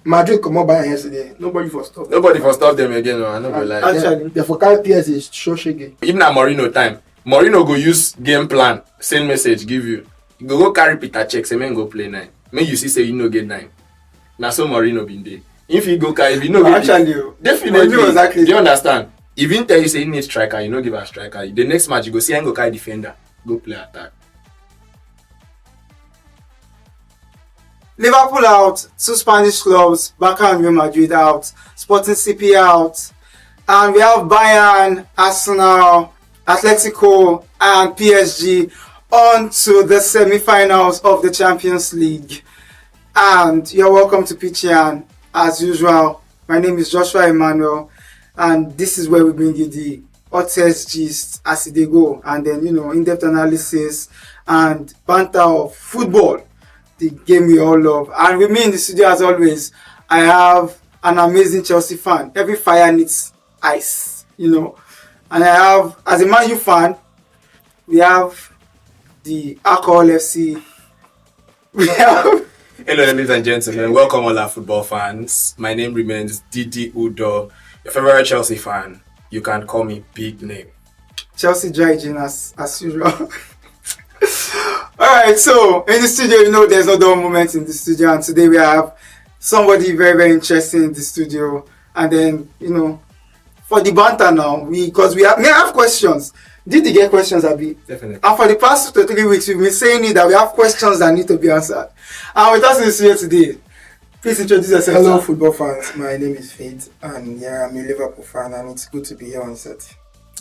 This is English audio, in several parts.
Madrid come up by yesterday. Nobody for stop. Nobody for stop them again. No, I don't go like. Actually, the for carry PSG is show shege. Even at Mourinho time, Mourinho go use game plan, send message give you. You go carry Peter check, say man go play 9. Make you see say you no get 9. Now so Mourinho been there. If you go carry, if you no get definitely. Exactly. Do you understand? If he tell you say you need striker, you no give a striker. The next match you go see and go carry defender, go play attack. Liverpool out, 2 Spanish clubs, Barca and Real Madrid out, Sporting CP out, and we have Bayern, Arsenal, Atletico, and PSG on to the semi-finals of the Champions League. And you're welcome to Pitchian. As usual, my name is Joshua Emmanuel, and this is where we bring you the hottest gist as they go, and then in-depth analysis and banter of football, the game we all love. And with me in the studio, as always, I have an amazing Chelsea fan. Every fire needs ice, And I have, as a Man U fan, we have the Alcohol FC. We have... Hello, ladies and gentlemen. Welcome all our football fans. My name remains Didi Udo, your favorite Chelsea fan. You can call me Big Name. Chelsea dry gin as usual. Alright, so in the studio, there's no dull moment in the studio, and today we have somebody very, very interesting in the studio. And then, for the banter now, because we have questions. Did you get questions, Abi? Definitely. And for the past 2 to 3 weeks, we've been saying that we have questions that need to be answered. And with us in the studio today, please introduce yourself. Hello, football fans. My name is Faith, and I'm a Liverpool fan, and it's good to be here on set.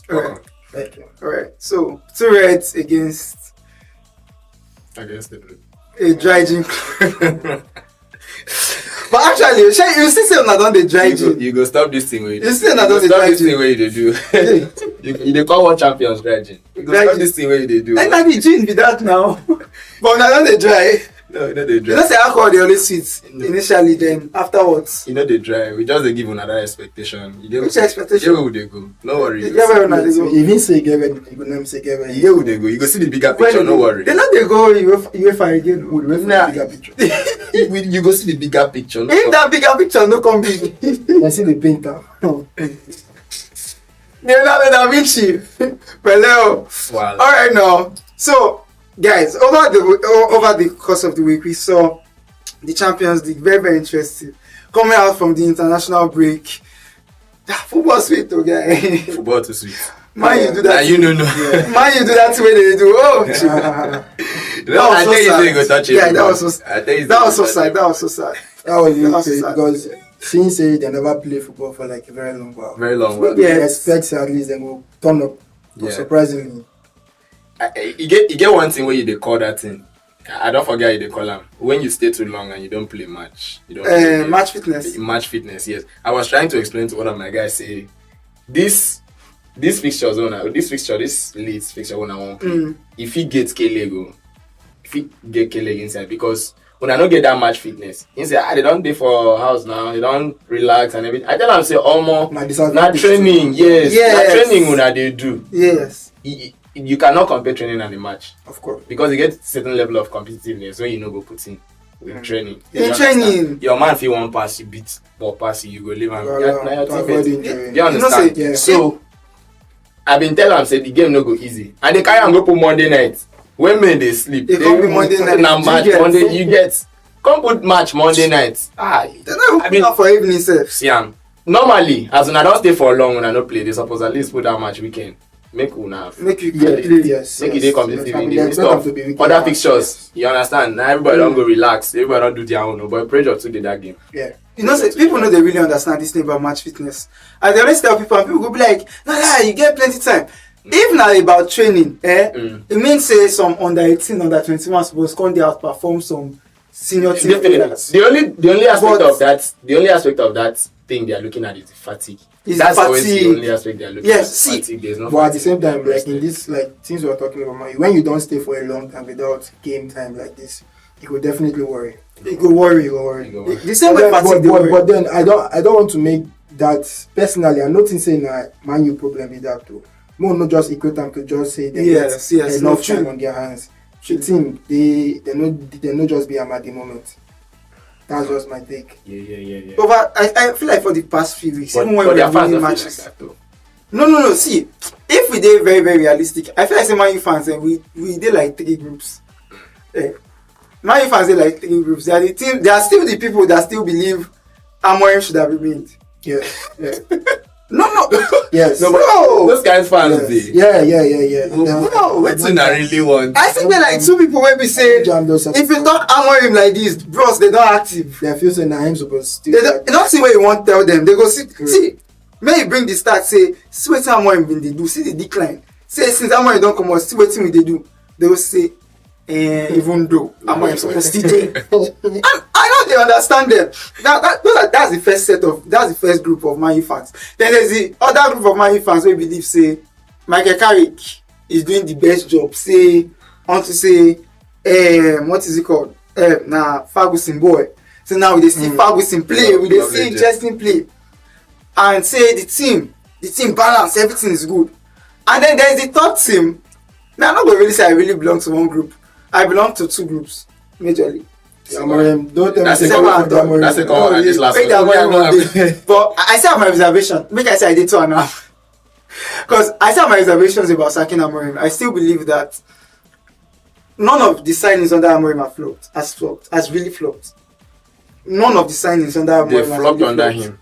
Alright. Thank you. Alright, so 2 Reds against the blue. a dry gin. But actually, you still say I don't the dry gin. You go stop this thing where you still not the dry this thing where you do. You dey call one champions dry gin. You go stop this thing where you do. I know the gin be that now. But now don't they dry. No, they dry. You know say alcohol they only sweet initially, then afterwards. They dry. We just give another expectation. Which expectation? Where would they go? No worry. Yeah, where would they go? Even say give it, you go name say give it. Where would they go? You go see the bigger picture. No worry. They not they go UEFA again. Nah. Bigger picture. You go see the bigger picture. In that bigger picture, no come big. I see the painter. Leonardo da Vinci. Peleo. Wow. Alright now. So guys, over the course of the week, we saw the Champions League, very, very interesting. Coming out from the international break, football sweet, guy. Football too sweet. Man, you do that. You know. Yeah. Man, you do that way they do. Oh, that was so sad. Yeah, that was so sad. That was so sad. That was so sad. That was really because since they never play football for like a very long while. Very long while. Yeah, expect at least they will turn up. Yeah. Surprisingly. You get one thing where you call that thing. I don't forget they call them. When you stay too long and you don't play match. You don't play match fitness. Match fitness, yes. I was trying to explain to one of my guys, say, this fixture, this Leeds fixture when I won't play. If he gets K-Leg inside, because when I don't get that much fitness, he say, they don't do for house now, they don't relax and everything. I tell them, say, not training, yes. Not training when they do. Yes. You cannot compare training and a match. Of course. Because you get certain level of competitiveness when you go put in with training. In training. Your man feel one pass, you beat or pass, you go live and you understand? Yeah. So I've been telling them say the game no go easy. And they carry and go put Monday night. When men they sleep, they come Monday night. Match Monday you get. Come put match Monday night. I mean for evening self. See normally, as when I don't stay for long when I don't play, they suppose at least put that match weekend. Make you they competitive in the midst of other fixtures. You understand? Now everybody don't go relax. Everybody don't do their own. But pressure to do that game. Yeah. People know they really understand this thing about match fitness. And they always tell people, and people go be like, nah, you get plenty time. If not about training, it means say some under 18, under 21 supposed come there outperform some senior team players. The only aspect of that thing they are looking at is fatigue. That's always the only aspect they are looking at. Fatigue. There's no. But at the same time, like in this, like things we are talking about, when you don't stay for a long time without game time like this, it will definitely worry. It will worry. The same way fatigue. But then I don't want to make that personally. I'm not saying that Man U problem with that too. More not just equate them to just say they get enough time on their hands. The team they not just be at the moment. That's just my take. Yeah. But I feel like for the past few weeks, even when but we're their fans winning don't matches. feel like that, though. No. See, if we did very, very realistic, I feel like say Man U fans, we did like 3 groups. Man U fans did like 3 groups. They are the team. They are still the people that still believe Amorim should have remained. Yeah. No. Yes. No, but those guys fans, yes. Yeah. No, what do I really want? I think there are like 2 people where we say, if you talk Amorim like this, bros, they don't active. They feel saying I'm supposed to. They don't see what you want to tell them. They go see. May you bring the start, see what Amorim been they do, see the decline. Say since Amorim don't come out, see what they do. They will say, even though Amorim supposed to stay. And I know they understand them. That's the first group of Man U fans. Then there's the other group of Man U fans who believe say Michael Carrick is doing the best job. Say what is it called? Ferguson boy. So now we see Ferguson play, we see interesting play. And say the team balance, everything is good. And then there's the third team. Now I'm not going to really say I really belong to one group. I belong to 2 groups, majorly. Don't tell me that's a common this last one. But I still have my reservation. Make I say I did 2 now. Because I still have my reservations about sacking Amorim. I still believe that none of the signings under Amorim has really flopped. None of the signings under Amorim they flopped under him.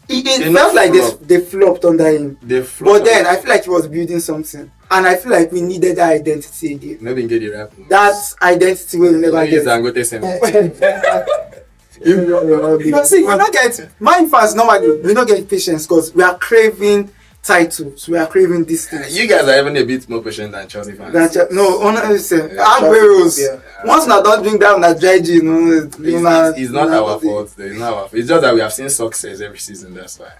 It felt like they flopped under him. But then I feel like he was building something. And I feel like we needed that identity again. Maybe get it right. That identity will never get. You see, we don't get Man fans normally. We don't get patience because we are craving titles. We are craving this thing. You guys are even a bit more patient than Chelsea fans. No, honestly, Agueros. Once we don't bring down that dry G, it's not our fault. It's not our fault. It's just that we have seen success every season. That's why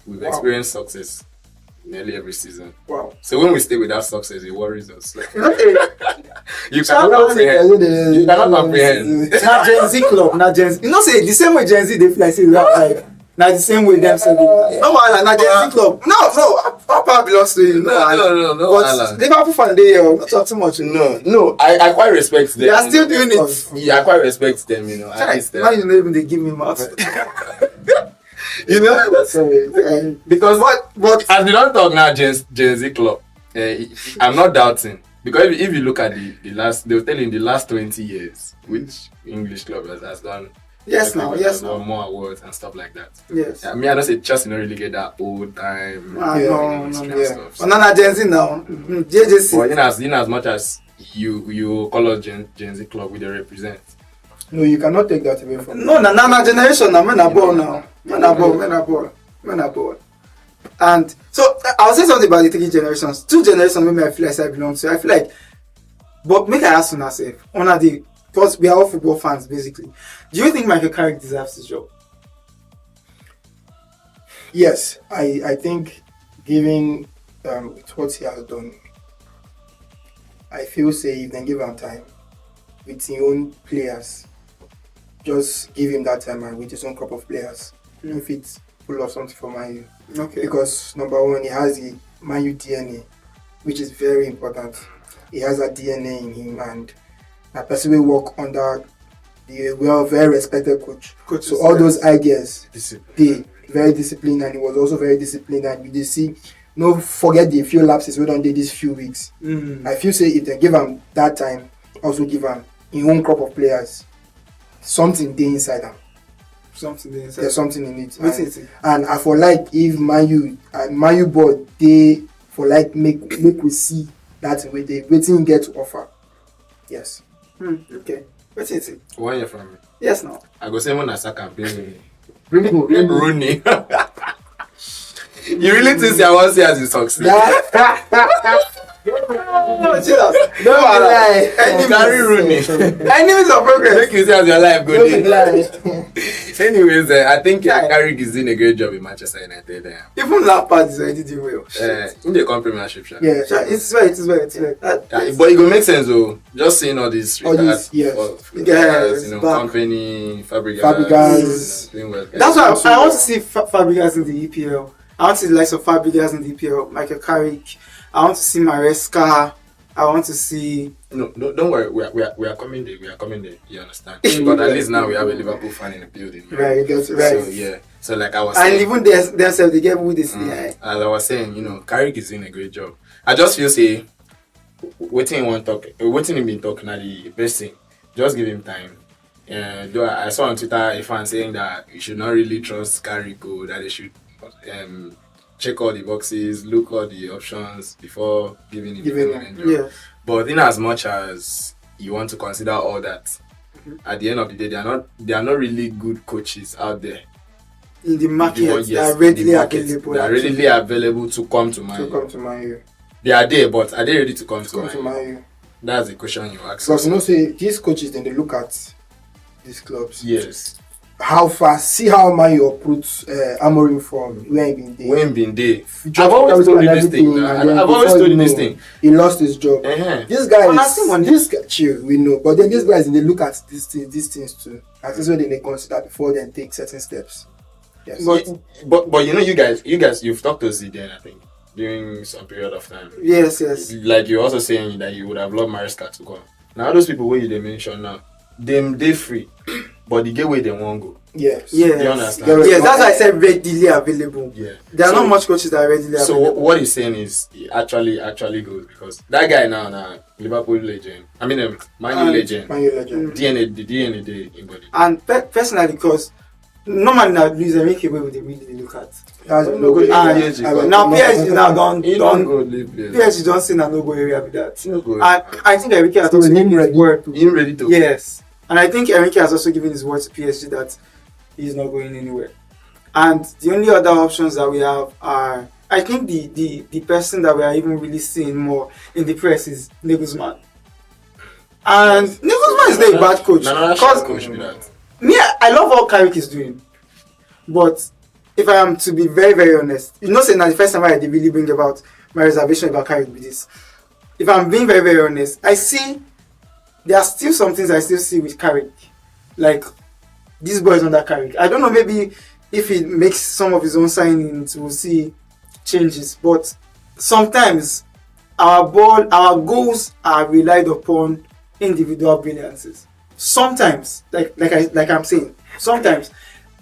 we've experienced success nearly every season. Wow. So when we stay without success, it worries us. You cannot comprehend. Not Gen Z club, not Gen Z. You know, say the same way Gen Z they feel like say like. Now the same way them say no, Gen Z club. No, our power belongs to you. No. But Liverpool fan they not talk too much. No. I quite respect them. They are still doing it. Yeah, I quite respect them. You know, at least now you know even they give me mouth. You know, because what as we don't talk now, Gen Z club. I'm not doubting because if you look at the last, they were telling the last 20 years, which English club has done. Yes, now. More awards and stuff like that. Yes. I mean, I don't say Chelsea don't really get that old time. No. Stuff. But now Gen Z now. JJC. But in as much as you call us Gen Z club, we they represent. No, you cannot take that away from. No, generation now. Men are born now. Men are born. And so I'll say something about the 3 generations. 2 generations maybe I feel like I belong to. I feel like, but make I ask on ourselves, because we are all football fans basically. Do you think Michael Carrick deserves this job? Yes, I think given what he has done, I feel say if they give him time with his own players, just give him that time and with his own crop of players, if it's full of something for Man U. Okay. Because number one, he has the Man U DNA, which is very important. He has a DNA in him, and a person will work under the very respected coach. So all those ideas, they very disciplined, and he was also very disciplined. And you see, no forget the few lapses we done did these few weeks. I feel say if they give him that time, also give him his own crop of players, something there inside them. There's something in it. And I for like if Man U board they for like make we see that way they waiting get to offer. Yes. Okay. What's it? 1 year from me. Yes, no. I go say when I start campaigning. Rooney. You really think I want to see as you succeed? Carry Rooney. Enemies of progress. Make you see as your life go there. Anyways, I think Carrick is doing a great job in Manchester United. Even Lampard is already doing well. In the Premiership. Yeah, it's right. But it will make sense though. Just seeing all these Company, Fabregas. That's why I want to see Fabregas in the EPL. I want to see the likes of Fabregas in the EPL, Michael Carrick. I want to see Maresca. I want to see. No, don't worry. We are coming there. We are coming there. You understand? But at least now we have a Liverpool fan in the building. Right, that's right. So yeah. So like I was And saying, even themselves, they get who they see. as I was saying, Carrick is doing a great job. I just feel say, waiting him been talking at the best thing. Just give him time. Though I saw on Twitter a fan saying that you should not really trust Carrick, that they should check all the boxes, look all the options before giving him the job. Yeah. But in as much as you want to consider all that, at the end of the day, they are not really good coaches out there. In the market, they are in readily the market, available. They are readily available to come to Man U. They are there, but are they ready to come to Man U? That's the question you ask. Because say these coaches, then they look at these clubs. Yes. How fast? See how Man U approach Amorim from when been there. I've always told you this thing. I've always told you this thing. He lost his job. This guy chill, we know. But then these guys, they look at these things too. And this is what they consider before they take certain steps. Yes. But you guys, you've talked to Zidane, I think, during some period of time. Yes. Like you're also saying that you would have loved Maresca to come. Now those people where you mention now, they free, but the gateway they won't go. Yes. You understand? Yes, that's why I said readily available. Yeah. There are not much coaches that are readily available. So what he's saying is actually good, because that guy now Liverpool legend. I mean Man U legend. The DNA embodied. And personally, because normally now Luis Enrique way they really look at. Now PSG now don't go PSG don't see no go area with that. No go. And I think Enrique has also given his word. Ready to. Yes. And I think Enrique has also given his word to PSG that he's not going anywhere. And the only other options that we have are, I think the person that we are even really seeing more in the press is Nagelsmann. And Nagelsmann is not a bad coach. Because me, I love what Carrick is doing. But if I am to be very, very honest, saying that the first time I really bring about my reservation about Carrick with this. If I'm being very, very honest, I see there are still some things I still see with Carrick. Like these boys under Carrick. I don't know, maybe if he makes some of his own signings, we'll see changes. But sometimes our goals are relied upon individual brilliances. Sometimes, like I'm saying, sometimes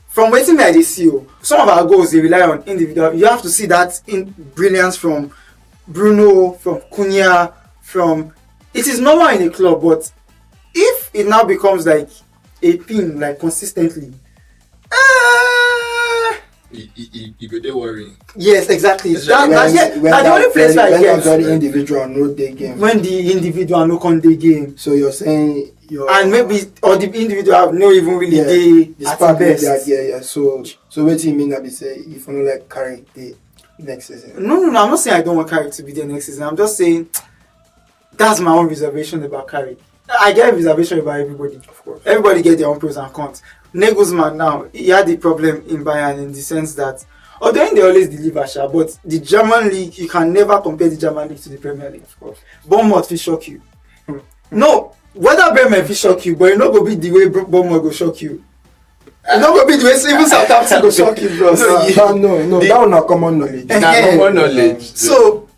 from waiting I see you, some of our goals they rely on individual. You have to see that in brilliance from Bruno, from Cunha, from. It is normal in a club, but if it now becomes like a thing, like consistently, you go there worrying. Yes, exactly. The only place where I get when the individual no day game. When the individual no con day game. So you're saying and maybe or the individual have no even really day at the best. Yeah. So what do you mean that they say if you don't like Carrick the next season? No. I'm not saying I don't want Carrick to be there next season. I'm just saying that's my own reservation about Carrick. I get a reservation about everybody. Of course. Everybody get their own pros and cons. Nagelsmann now, he had the problem in Bayern in the sense that although they always deliver, but the German league, you can never compare the German league to the Premier League. Of course. Bournemouth will shock you. No, whether Bremen will shock you, but you not go be the way Bournemouth will shock you. You not go be the way even Southampton will shock you, bro. No, that one not common knowledge. Common knowledge. So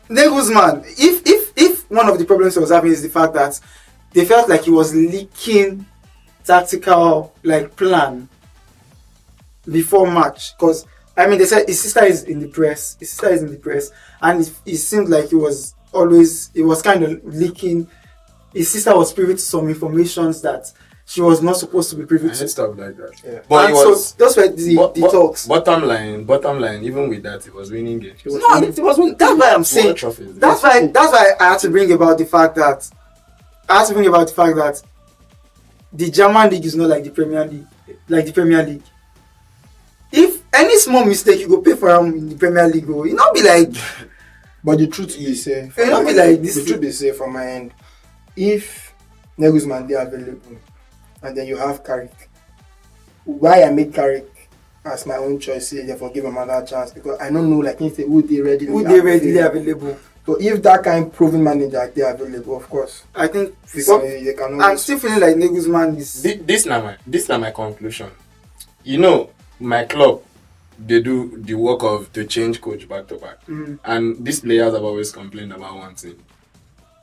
Nagelsmann, if one of the problems he was having is the fact that they felt like he was leaking tactical plan before match, because I mean they said his sister is in the press and it seemed like he was kind of leaking. His sister was privy to some informations that she was not supposed to be privy to. Stuff like that. Yeah. But so those were the talks. Bottom line, even with that, it was winning games. It was winning. That's why I'm saying. That's why I had to bring about the fact that the German league is not like the Premier League. If any small mistake you go pay for him in the Premier League, you not be like. But the truth is, it not be like this. The truth is, from my end, if Nagelsmann they are available, and then you have Carrick, why I make Carrick as my own choice? Therefore, give him another chance because I don't know, like you say, who they readily available. So if that kind of proven manager they are available, of course, I think they can. I'm still feeling like Nagelsmann is. This now my conclusion. My club, they do the work to change coach back to back, and these players have always complained about one thing: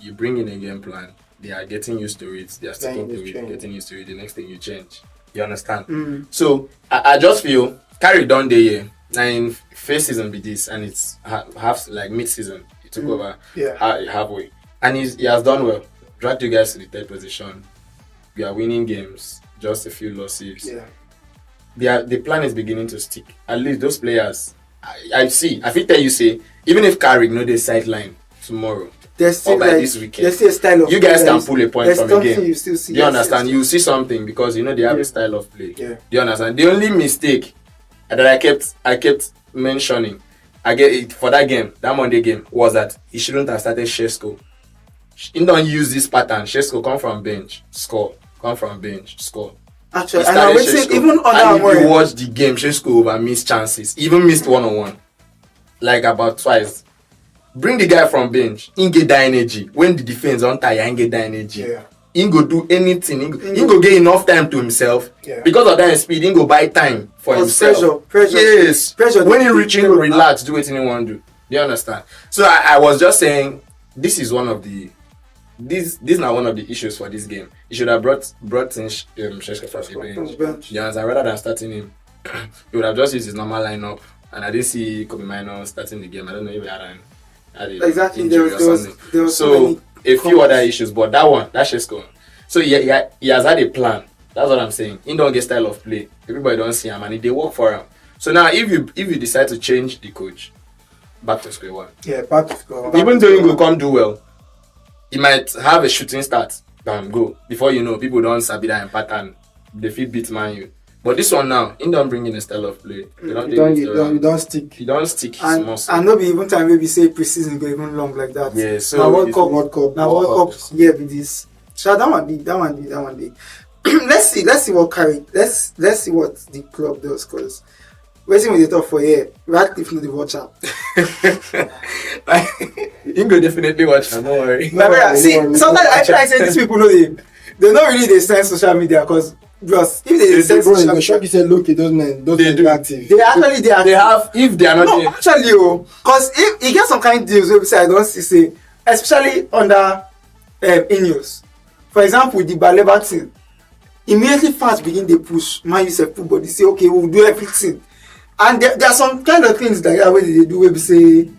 you bring in a game plan, they are getting used to it, they are sticking Then to you it, change. getting used to it, the next thing you change. You understand? So I just feel carry down the year. Now in first season be this, and it's half like mid season. He took over halfway, and he has done well. Dragged you guys to the third position. We are winning games, just a few losses. The plan is beginning to stick. At least those players, I see. I feel tell you say even if Carrick no they sideline tomorrow. There's still or by this weekend, there's still a style of you play guys that can is- pull a point there's from a something game. you still see. Do you Yes, understand? yes. You see something because you know they have a style of play. Yeah. Do you understand? The only mistake that I kept mentioning, I get it for that game, that Monday game, was that he shouldn't have started Shesko. He don't use this pattern. Shesko come from bench, score. Come from bench, score. Actually, He and I started would say Šeško. even on And that if one, you watch the game, Shesko over missed chances, even missed 1-on-1, like about twice. Bring the guy from bench, he get that energy. When the defense on tire, he get that energy. Yeah. He go do anything. He go get enough time to himself. Yeah. Because of that speed, he go buy time for Cause himself. pressure. Yes. Pressure. When he reach, he go relax, do what he want to do. Do you understand? So I was just saying, this is one of the this is not one of the issues for this game. He should have brought in Šeško from the bench. You understand? Rather than starting him, he would have just used his normal lineup. And I didn't see Kobe Mino starting the game. I don't know if he had a Exactly. injury or something. There was so So many a few other issues, but that's just going. So he has had a plan. That's what I'm saying. He don't get style of play. Everybody don't see him, and they work for him. So now, if you decide to change the coach, back to square one. Yeah, back to score. Even though he will come do well, he might have a shooting start. Bam, go. Before you know, people don't sabi that in pattern. They fit beat Man U. But this one now, he don't bring in a style of play. You don't stick. He don't stick his and muscle. no be even time maybe say pre-season go even long like that. Yeah, so now World it's- Cup, World Cup. yeah, be this. So that one day. let's see what carry. Let's see what the club does, cause waiting with the top for here. Radcliffe no the watcher. He go definitely watch. Don't worry. My brother, no, see, no, sometimes no. I try to say these people know they not really they sense social media, cause bros, if they sense Bro, social the shock media, you said, look, those men They do. active. they actually they are. They have, if they are not No, there, actually, cause if you get some kind of deals, website I don't see say, especially under Ineos. For example, the Baleba thing, immediately fans begin they push. Man, you say football, they say okay, we'll do everything, and there are some kind of things like that where they do. Where we say,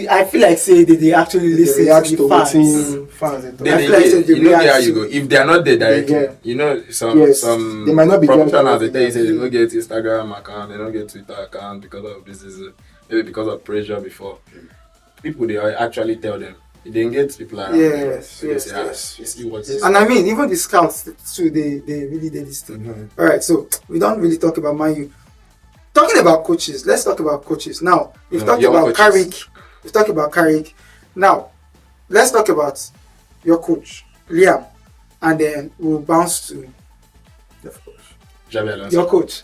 I feel like say they actually They listen react to to the fans. watching fans. and I they, feel like they, they you know react how you to- go. If they are not there directly, Yeah. you know Yes, some they might not be there professionals they directly. tell you say they don't get Instagram account, they don't get Twitter account because of this is maybe because of pressure before. People they actually tell them. They didn't get people around. Yes, So they yes, say, yes. you see what's And I mean, even the scouts too, they really did this thing. Mhm. All right, so we don't really talk about Man U. Talking about coaches, let's talk about coaches. Now, we've No, talked your about coaches. Carrick. We've talked about Carrick. Now, let's talk about your coach, Liam. And then we'll bounce to Xabi Alonso. your coach.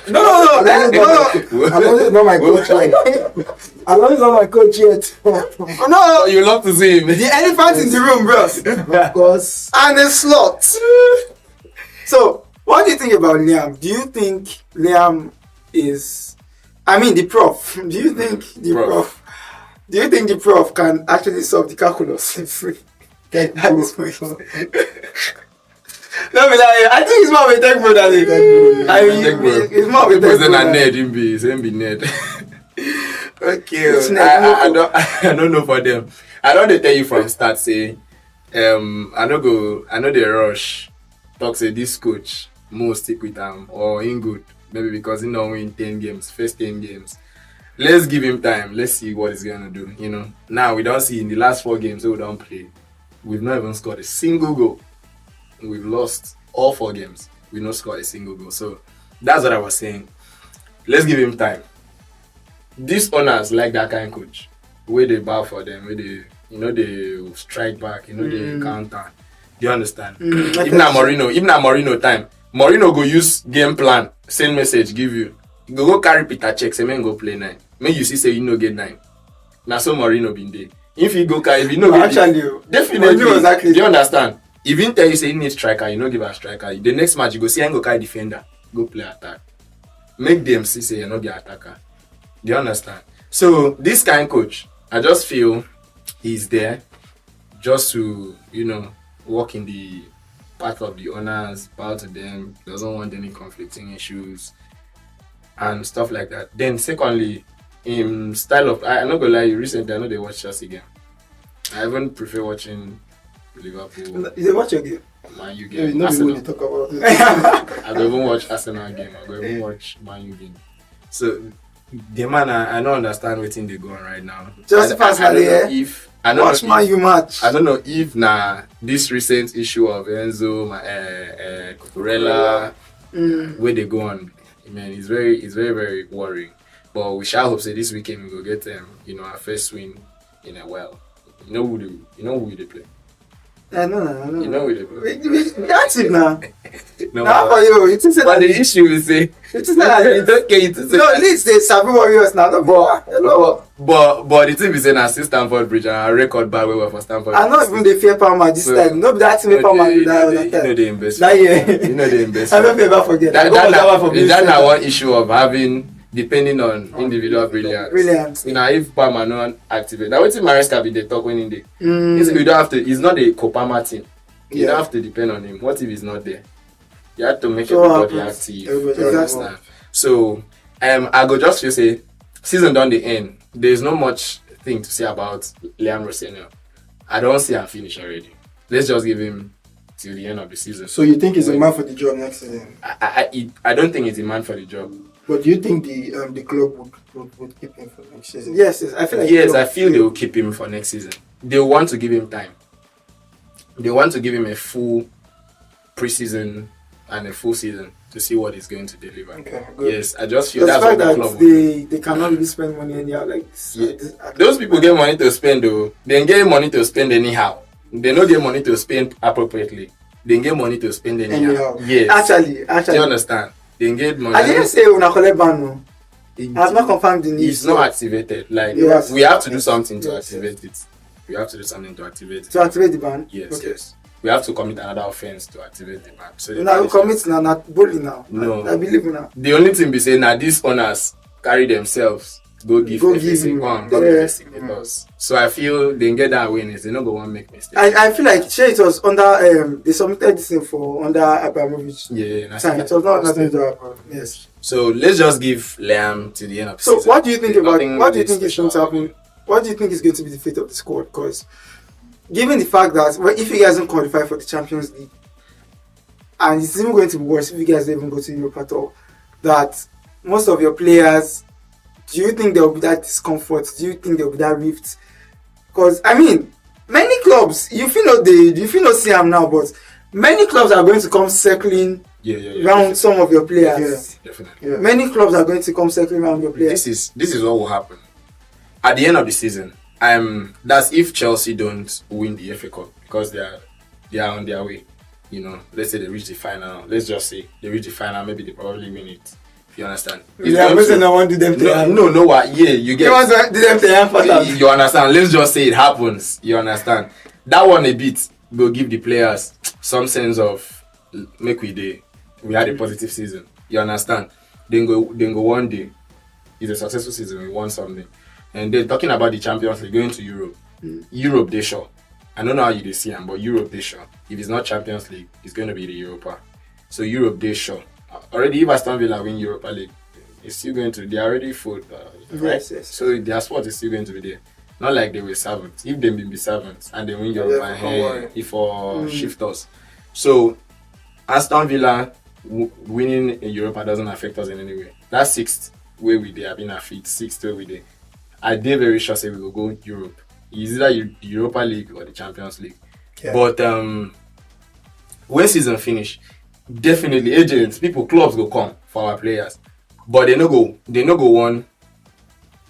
No. Alonso is not my coach. Alonso is not my coach yet. No, You love to see him. the elephant in the room, bros. Of course. And the slot. So, what do you think about Liam? Do you think Liam is, I mean, the prof? Do you think the prof? Do you think the prof can actually solve the calculus? Get At this point. No, but I think it's more of a tech bro than it. I mean, Tech bro. it's more of a People tech say bro. na than- Ned, him be Ned. Okay, It's Ned, I don't know for them. I don't dey tell you from start say, I know they rush. Talk say this coach more stick with him or in good maybe because he don't win 10 games, first 10 games. Let's give him time. Let's see what he's gonna do. You know, now we don't see in the last 4 games we don't play. We've not even scored a single goal. We've lost all 4 games. We've not scored a single goal. So that's what I was saying. Let's give him time. These owners like that kind of coach. Where they bow for them, where they, they strike back, they counter. Do you understand? If na Mourinho time, Mourinho go use game plan, send message, give you. Go carry Peter check, say man go play 9. Make you see say you no get 9. Na so Mourinho been there. If you go carry, if you no get Actually, definitely. Mourinho exactly. Do you understand? If you tell you say you need striker, you no give a striker. The next match you go see and go carry defender, go play attack. Make them see say you're not the attacker. Do you understand? So this kind of coach, I just feel he's there. just to, work in the path of the owners, bow to them, doesn't want any conflicting issues and stuff like that. Then secondly, in style of, I'm not gonna lie, recently I know they watch Chelsea game. I even prefer watching Liverpool. You watch your game? Man U Yeah, game. not Arsenal. really talk about it. I go even watch Arsenal game. I go even watch Man U game. So the man, I don't understand what thing they go on right now. Just personally, watch Man U match. I don't know if this recent issue of Enzo, Cucurella, where they go on. Man, it's very very worrying. But we shall hope say this weekend we go get our first win in a while. You know who they play. No. You know who they play. That's it now. No, Now for you, it is but the issue is say it is not it's okay to say. no, at least they Sabi Warriors now. No, But the thing is saying I see Stamford Bridge and I record bad way for Stamford. I know even they fear Palmer this So, time. No, that team Palmer that time. they invest. That year. You know they invest. I don't ever forget. That's one issue of having depending on individual brilliance. Brilliant. If Palmer not activate, now what's Maresca be they talk when in there. You don't have to. It's not a Copama team. You don't have to depend on him. What if he's not there? You have to make everybody active. You understand? So, I go just to say, season done the end. There's not much thing to say about Liam Rosselló. I don't see him finish already. Let's just give him till the end of the season. So you think he's a man for the job next season? I don't think he's a man for the job. But do you think the club would keep him for next season? Yes, I feel like I feel they will keep him for next season. They want to give him time. They want to give him a full preseason and a full season to see what he's going to deliver. Okay, good. Yes, I just feel the that's fact what the that club will do. they cannot really spend money anyhow. Like Those people get money to spend though. They get money to spend anyhow. They don't get money to spend appropriately. They get money to spend anyhow. Yes. Actually. Do you understand? They get money. I didn't say una collect ban no. I have not confirmed the news. It's not activated. Like Yes. we have to do something to Yes. activate it. We have to do something to activate it. To activate the ban. Yes, Okay. yes. We have to commit another offense to activate the ban. So Now we commit now, not bully now. No. I believe now. the only thing be saying now these owners carry themselves go give Go FA give him. go give the signators. So I feel they get that awareness. They don't go one make mistakes. I feel like it was under they submitted this thing for under Abramovich. Yeah, that's Time. It was not nothing to That's happen. Yes. So let's just give Liam to the end of the So season. what do you think about Nothing what do you really think is going to special. happen? What do you think is going to be the fate of the squad? Because given the fact that if you guys don't qualify for the Champions League, and it's even going to be worse if you guys don't even go to Europe at all, that most of your players, do you think there will be that discomfort? Do you think there will be that rift? Because I mean, many clubs, you feel not see them now, but many clubs are going to come circling around some of your players. Definitely. Yeah. Many clubs are going to come circling around your players. This is what will happen at the end of the season. That's if Chelsea don't win the FA Cup because they are on their way. Let's say they reach the final. Let's just say they reach the final. Maybe they probably win it. If you understand? Yeah, I'm not want to do them to No. What? Yeah, you get. You want to do them to You understand? Let's just say it happens. You understand? That one a bit will give the players some sense of we had a positive season. You understand? Then go one day. It's a successful season. We won something. And they're talking about the Champions League going to Europe. Europe, they sure. I don't know how you see them, but Europe, they sure. If it's not Champions League, it's going to be the Europa. So Europe, they sure. Already, if Aston Villa win Europa League, it's still going to. They are already full, right? Yes. So their spot is still going to be there. Not like they were servants. If they be servants and they win Europa, if for shift us. So Aston Villa winning in Europa doesn't affect us in any way. That's sixth where we there. I've been at feet. Sixth where we there. I did very sure say we will go Europe. It's either the Europa League or the Champions League. Yeah. But when season finish, definitely agents, clubs go come for our players. But they no go one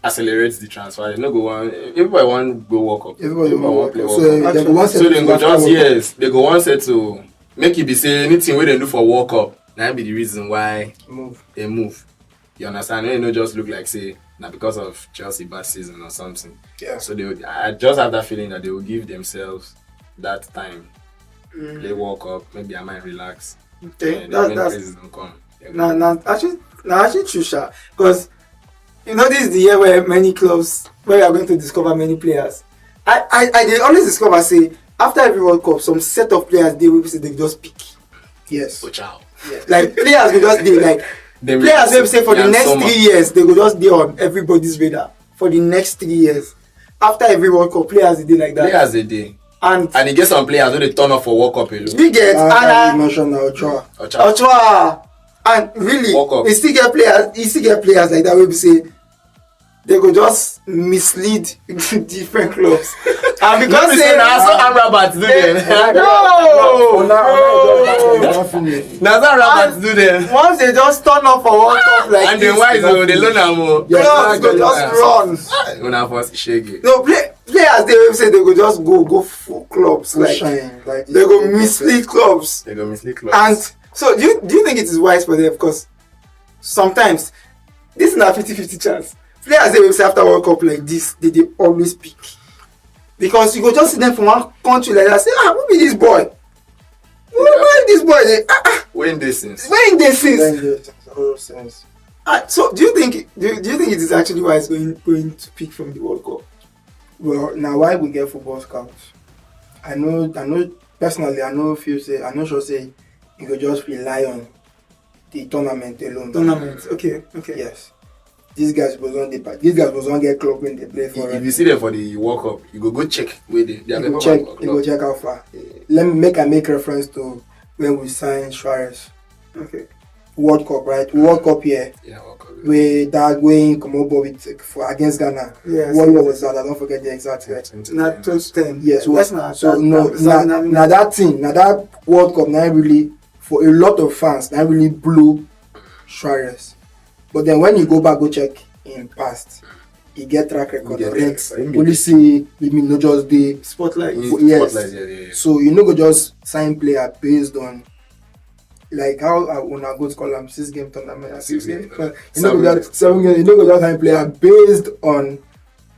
accelerate the transfer. They no go one. Everybody want go walk up. Everybody want play walk up. walk up. So they go one set So they to go after just World Cup. yes. They go one set to make it be say anything where they do for World Cup. That be the reason why they move. You understand? They no just look like say now because of Chelsea bad season or something. Yeah. So I just have that feeling that they will give themselves that time. Play World Cup. Maybe I might relax. Okay, That's don't come. actually true, Sha. Because this is the year where many clubs, where we are going to discover many players. they always discover say after every World Cup, some set of players they will say they just pick. Yes. Watch out. Like players will just be like players will say for the next 3 years they will just be on everybody's radar for the next 3 years. After every World Cup, players they do like that. Players they do. And you get some players who they turn up for World Cup alone. We get Ochoa. And really, you still get players like that where we say they go just mislead different clubs. And because say now so Amrabat do them. Now so Amrabat do them. Once they just turn up for World Cup like and then why is they loan am? Clubs go just run. Una first shake it. No players they will say they go just go full clubs like they go mislead clubs. And so do you think it is wise for them? Because sometimes this is not 50-50 chance. Players they will say after World Cup like this, they always pick. Because you go just see them from one country like that, say, who be this boy? Who be this boy? When this since? So do you think it is actually wise going to pick from the World Cup? Well, now why we get football scouts? I know personally, sure say you could just rely on the tournament alone. Okay. Yes. These guys was on get club when they play for. If you see them for the World Cup, you go check where they are. You go check how far. Let me make reference to when we signed Suarez. Okay. World Cup, right? World Cup here. Yeah, World Cup. We that going come over with for against Ghana. Yes. What year was that? I don't forget the exact year. Not 2010. Yes. Now that World Cup now really for a lot of fans now really blew Suarez. But then when you go back, go check in past, he get track record. Policy, not just the spotlight. Yes. Yeah. So you know go just sign player based on like how when I go to call them 6 game tournament, 6 game. You know go just sign player based on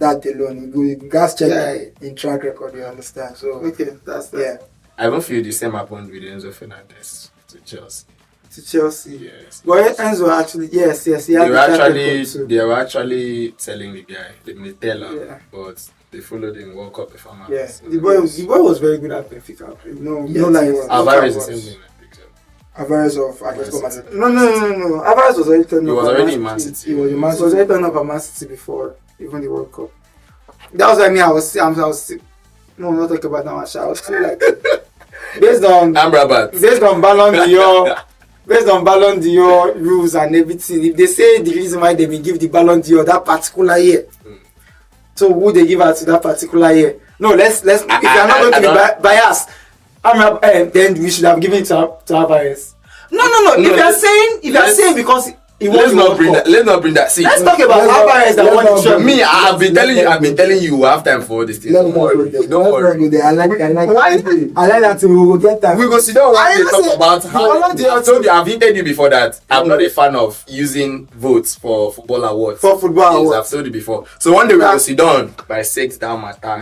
that alone. You guys check in track record. You understand? So okay, that's that. Yeah. I even feel the same happened with Enzo Fernandez to Chelsea. Yes. But Enzo actually, yes. They were actually telling the guy, they may tell him, but they followed him World Cup performance. Yes, the boy was very good at Benfica. Alvarez is the same thing. Alvarez of Atletico Madrid. No. Alvarez was already turned up. He was already in Man City. He was already turned up at Man City before even the World Cup. That was like me. I was no, not talking about now. I was still like based on Ballon d'Or rules and everything. If they say the reason why they will give the Ballon d'Or that particular year, so who they give out to that particular year? No, let's. If you are not going to be biased, then we should have given it to Alvarez. No. If you are saying because let's not bring that. See, let's talk about Alvarez that won the trophy. Me, I've been telling you, we have time for this thing. Don't worry. I like that we will get time. We go sit down and talk about how I told you, I've hinted you before that I'm not a fan of using votes for football awards. I've told you before. So one day we will sit down, dissect that matter.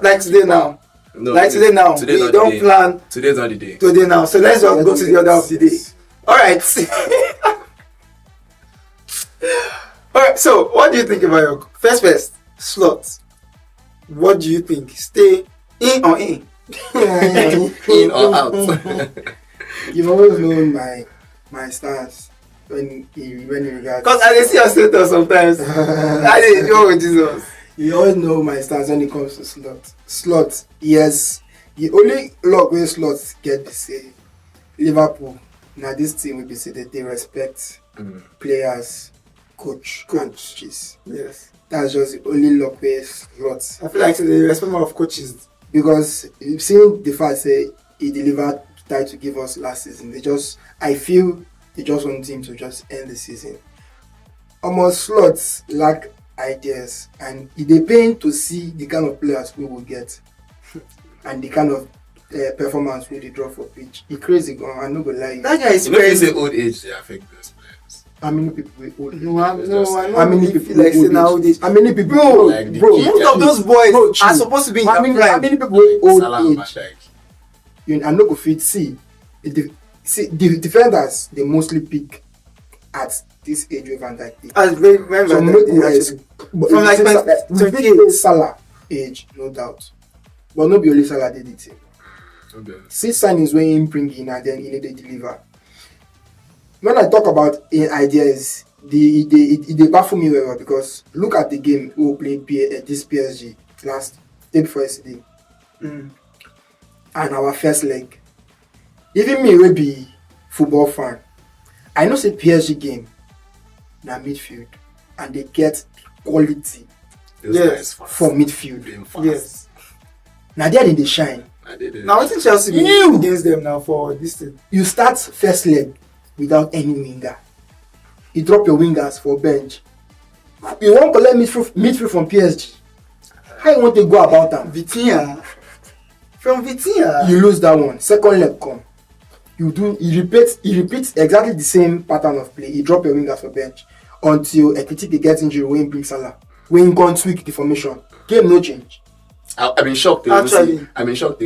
Like today now. No, today now. We don't plan. Today's not the day. Today now. So let's just go to the order of the day. Alright. Alright, so what do you think about your first slot? What do you think? Stay in or in? In or out? You've always known my stance when you regards. Because I see your status sometimes. I didn't know Jesus. You always know my stance when it comes to slot. Yes, the only luck when slots get to say Liverpool. Now this team will be said that they respect players. Coaches. Yes. That's just the only luck where slots. I feel like they respect more of coaches. Because you've seen the fact say he delivered tried to give us last season. I feel they just want him to just end the season. Almost slots lack ideas and they pain to see the kind of players we will get and the kind of performance we draw for pitch. It's crazy, I'm not gonna lie. That guy is crazy. Old age they affect those players. How many people with old age? How many people like say nowadays? How many people? Bro, most of those boys are supposed to be in how many people with old age? I'm not gonna fit. See, the defenders they mostly pick at this age of Van Dijk. From like 28. Salah. age, no doubt. But no be only Salah did it. Okay. 6 signings when him bring in and then he need to deliver. When I talk about ideas, they baffle me well because look at the game we played this PSG day before yesterday. And our first leg. Even me will be football fan. I know say PSG game na midfield and they get quality from midfield. Yes. Now there they shine. Now what Chelsea be against them now for this thing? You start first leg without any winger. You drop your wingers for bench. You won't collect midfield from PSG. How you want to go about them? Vitinha. From Vitinha. You lose that one. Second leg come. You repeats exactly the same pattern of play. You drop your wingers for bench until Ekitike gets injured when he brings Salah. When he can't tweak the formation. Game no change. I've been shocked they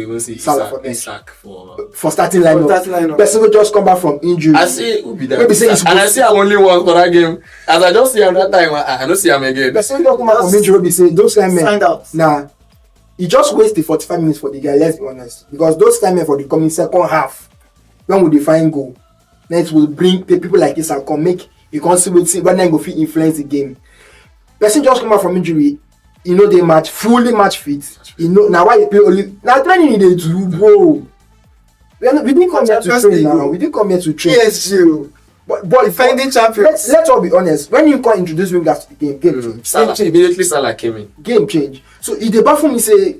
even see Isak for starting lineup. Person will just come back from injury. I say who be that? And I see I'm only one for that game. As I just see him that time, I don't see him again. Person will come back from injury. Be say those kind men. Nah, he just wasted 45 minutes for the guy. Let's be honest, because those kind men for the coming second half, when we define goal, then it will bring the people like Isak come make you can't see when then go fit influence the game. Person just come back from injury. You know they fully match fit. You know now why you play only now training they do bro. We didn't come here to train now. We didn't come here to train. PSG. But defending champions. Let's all be honest. When you can introduce wingers to the game change. Salah came in. Game change. So if they baffle me say,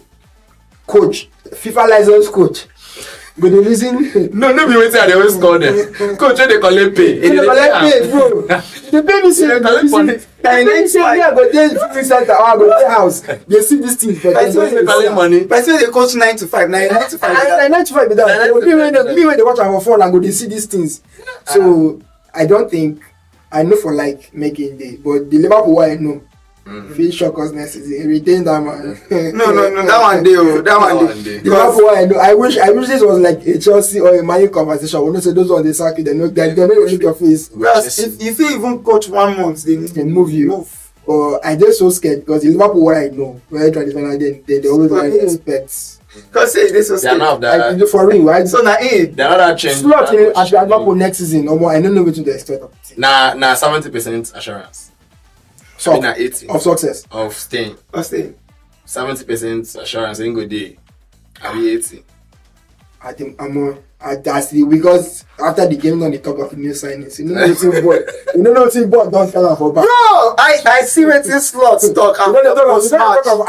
coach, FIFA license coach. But the reason no be waiting they always score them. Coach when they collect pay. They collect pay, bro. They pay me say they collect money. I go there free center or I go there house. They see this thing but they collect money. But they coach 9 to 5. 9 to 5. 9 to 5 be that. Me when they watch our phone and go they see these things. So I don't think I know for like making day, but the Liverpool I know. Feel shock us necessary. Retain that man. No. That one day. The Liverpool I know. I wish this was like a Chelsea or a Man U conversation. We don't say those on the circuit. They don't look your face. If you even coach 1 month, they move you. But I just so scared because the Liverpool I know, where traditional they always expect. Because they so scared. For real, right? So now they're not change. Slot at Liverpool next season. I don't know what to expect. Nah, 70% assurance. So, of success. Of staying. 70% assurance ain't good day. I'll be 80. I think that's because after the game on the talk of new signings, you know nothing but don't tell her for back. Bro, I see where this slot talk. I'm going to talk of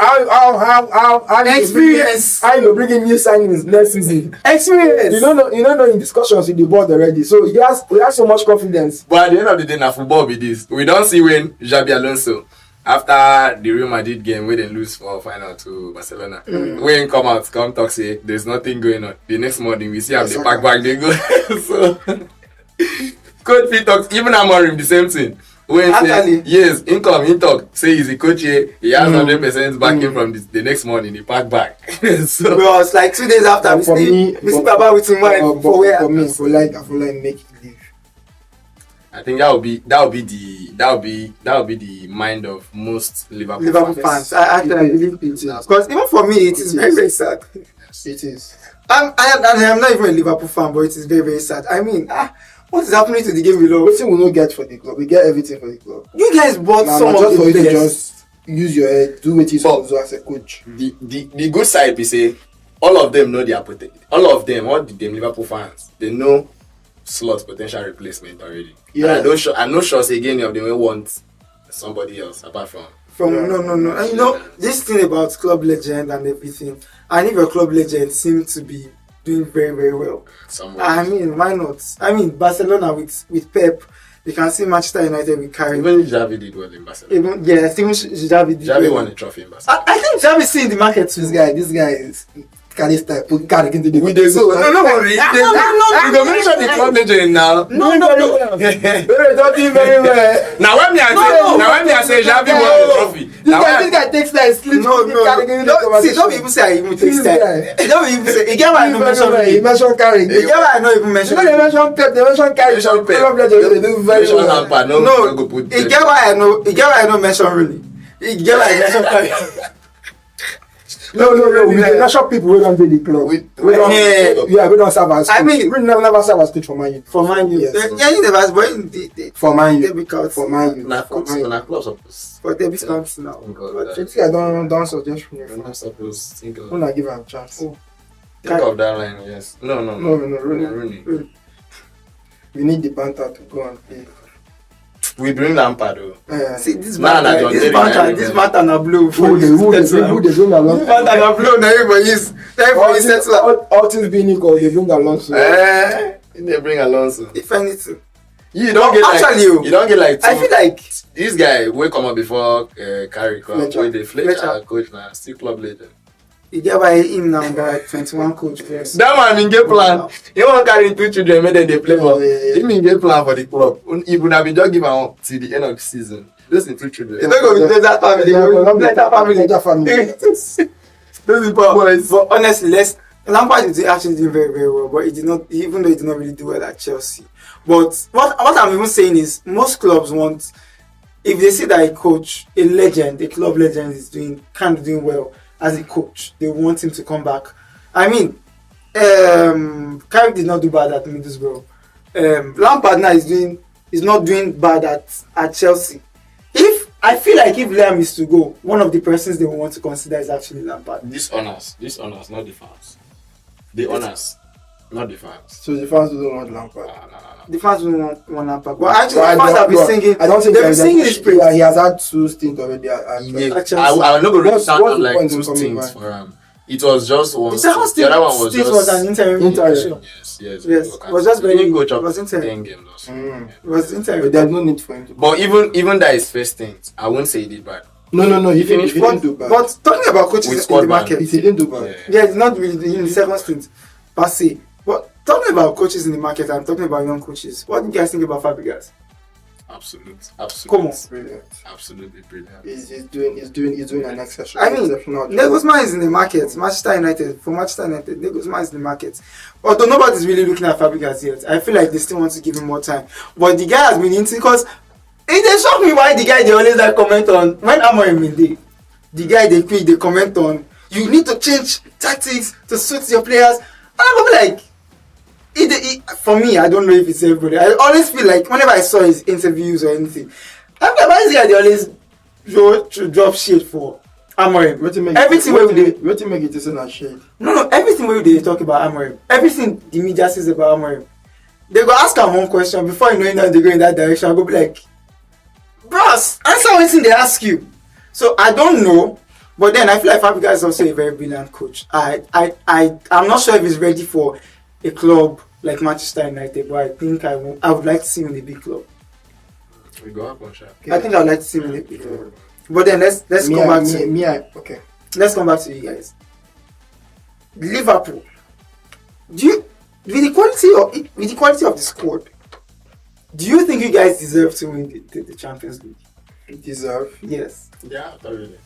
how experience. How you bringing new signings next season. Experience. You don't know in discussions with the board already. So we have so much confidence. But at the end of the day, now football be this. We don't see when Xabi Alonso after the Real Madrid game where they lose for final to Barcelona. When come talk say there's nothing going on. The next morning we see how they pack back they go. So coach P talks even Amorim the same thing. When say yes, he talk say he's a coach here, he has 100% backing from the next morning he pack back. So bro, it's like 2 days after we see Baba with him for me, for like make it live. I think that would be the mind of most Liverpool fans. I actually believe it is because even for me it is very very sad. It is. I'm not even a Liverpool fan, but it is very very sad. I mean, what is happening to the game below? What we don't get for the club? We get everything for the club. You guys bought some just of for you the to just use your head, do what you supposed to as a coach. The good side be say all of them know their potential. All the Liverpool fans, they know slot potential replacement already. Yeah. I'm not sure say again of them will want somebody else apart from no. And you know this thing about club legend and everything. And if your club legend seems to be doing very very well, I mean why not? I mean Barcelona with Pep, you can see Manchester United with Carey. Even Xavi did well in Barcelona. I think Xavi won a trophy in Barcelona. I think Xavi see in the market too. This guy is. Carry style, put carry into the we do. No worry. You go mention the club legend now. No. Don't do very well. Now when me I say Xavi won the trophy. This guy takes that sleep. No. Don't even say I even take that. Don't even say. Again, I know mention. He mentioned carry. Again, I know even mention. They mention Pep. They mention carry. Club legend. They do very well. No. Again, I know mention really. Again, I mention carry. No. We don't shop people. We don't do the club. We don't serve as coach. I mean, we never serve as coach for Man U. For Man U, Yes. yeah, you never. But For Man U. For Man U. Na club suppose. But they become now. But I don't suggest me. We're not supposed to think of. When I give him a chance. Oh. Think of that line, yes. No. Rooney. We need the banter to go and play. We bring Lampard though. See this Nah, nah, John Terry, this banter na blow. Who they bring along? This banter na blow. Na everybody's settle. All things being equal, they bring Alonso. They bring Alonso. If anything, You don't get actually, like, you don't get like. I feel like this guy will come up before Carrie come. Fletcher. When they Fletcher coach now, still club legend. you get why him now that 21 coach first. That man in game plan. He won't carry 2 children, make them they play for. Yeah. He mean game plan for the club. He would have been just give am till the end of the season. Just in 2 children. You don't go with that family. Let that family. Those people boys. But honestly, Lampard is actually doing very, very well. But he did not, even though he did not really do well at Chelsea. But what I'm even saying is, most clubs want, if they see that a coach, a legend, a club legend is doing well as a coach, they want him to come back. I mean, Carrick did not do bad at Middlesbrough. Lampard now is not doing bad at Chelsea. I feel like if Liam is to go, one of the persons they will want to consider is actually Lampard. This honors, not the fans. The honors, not the fans. So the fans don't want Lampard. No. The fans don't want Lampard. But actually, the fans have been singing. I don't think they've been singing his praise. He has had 2 stints already. Chelsea. I'm not going to What's sound the like point 2 in coming stints back? for him. It was just one. The second The other one was stint just was an interim. Yes. It was just very. He coach up It was interim. 10 games or so. It was But interim. there's no need for him to. But even that his first stint, I won't say he did bad. No. He finished didn't do bad. But talking about coaches With in squad the man. market, He didn't do bad. yeah, it's not really in the second stint per se. But talking about coaches in the market, I'm talking about young coaches. What do you guys think about Fabregas? Absolutely. Come on. Brilliant. Absolutely brilliant. He's doing an exceptional. I mean, exceptional job. Nagelsmann is in the market. For Manchester United, Nagelsmann is in the market. Although nobody's really looking at Fabregas yet, I feel like they still want to give him more time. But the guy has been into because it they shock me why the guy they always like comment on when Amorim in the guy they quick they comment on you need to change tactics to suit your players. And I'm like, for me, I don't know if it's everybody. I always feel like whenever I saw his interviews or anything, I'm like, why is guy they always drop shit for Amorim? Everything where they What to make it isn't a shade. no, everything where they talk about Amorim, everything the media says about Amorim, they go ask him one question before you know that they go in that direction. I go be like, bros, answer anything they ask you. So I don't know, but then I feel like Fabregas is also a very brilliant coach. I'm not sure if he's ready for a club like Manchester United, but I think I would like to see him in a big club. We go up on shot. I think I would like to see him in a big club. But then let's come back to okay. Let's come back to you guys. Liverpool. With the quality of the squad, do you think you guys deserve to win the Champions League? Deserve. Yes. Yeah, not really.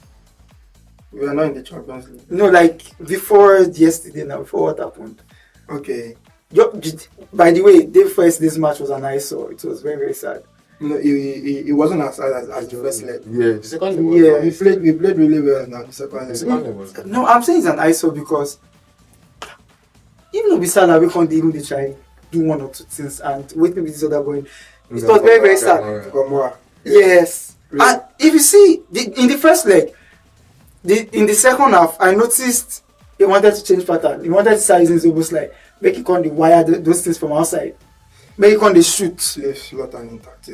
We are not in the Champions League. No, like before yesterday now, before what happened. Okay. By the way, day first this match was an eyesore. It was very, very sad. No, it wasn't as sad as the first leg. Yeah, the second leg. Yeah. We played really well now. The second leg. second leg was. No, I'm saying it's an eyesore because even though we said that we can't even try do 1 or 2 things and waiting with this other boy, it was very, very sad. Gomorrah. Yes. Really? And if you see in the first leg, in the second half, I noticed he wanted to change pattern. He wanted to start using Szoboszlai, make it on the wire those things from outside, make it on the shoot. Slot and intact.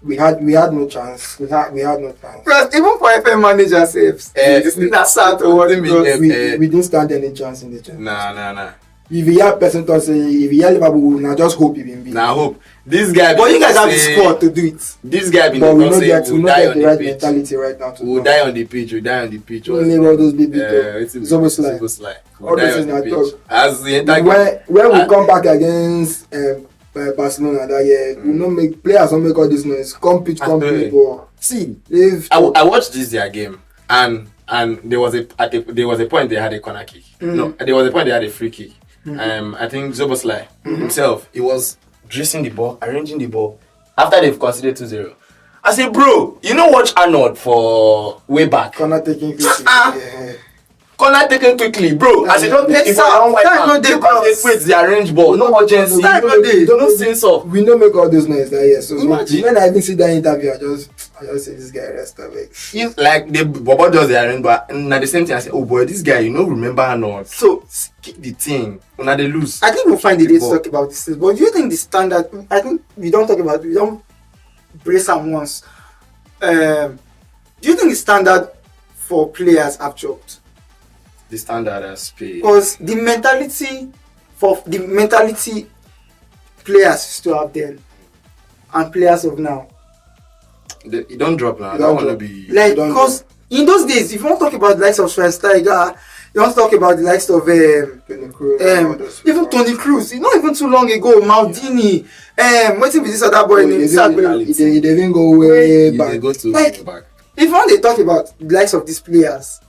We And had no chance. We had no chance. plus, even for FM manager saves, that's sad to watch. We didn't stand any chance in the Champions. Nah. If you hear person talk say if you hear Liverpool, now just hope he been beat. Nah, hope. This guy. But you guys have the squad to do it. This guy been But we don't know say that we we'll know die that on the the right pitch. mentality right now. We'll die on the pitch. We'll die on the pitch. Only all those baby Szoboszlai. All We'll die those on things the I pitch. talk. As the entire When we come back against Barcelona that year, we don't make players don't make all this noise. Come pitch, but see, if I watched their game and there was a point they had a corner kick. No, there was a point they had a free kick. I think Szoboszlai himself, he was dressing the ball, arranging the ball. After they've conceded 2-0, I said, bro, you know watch Arnold for way back. corner taking 50. Yeah. Corner taken quickly, bro. As you don't take it, they arrange ball. No urgency. No sense of. We don't make all those noise that year. So Imagine. when I even see that interview, I just say this guy rest of it. It's like the Bobo does the arrange, but at the same time, I say, oh boy, this guy, you know, remember or not? So kick the thing. When they lose. I think we'll find the day to talk about this. But do you think the standard? I think we don't brace them once. Do you think the standard for players have dropped? The standard has paid. Because the mentality players still have then and players of now. It don't drop now. I don't want to be like, because in those days, if you want to talk about the likes of Schweinsteiger, you want to talk about the likes of even Tony Cruz. It's not even too long ago. Maldini, waiting with this other boy named Sagbe. They didn't go way back. They go to like, back. If when they talk about the likes of these players,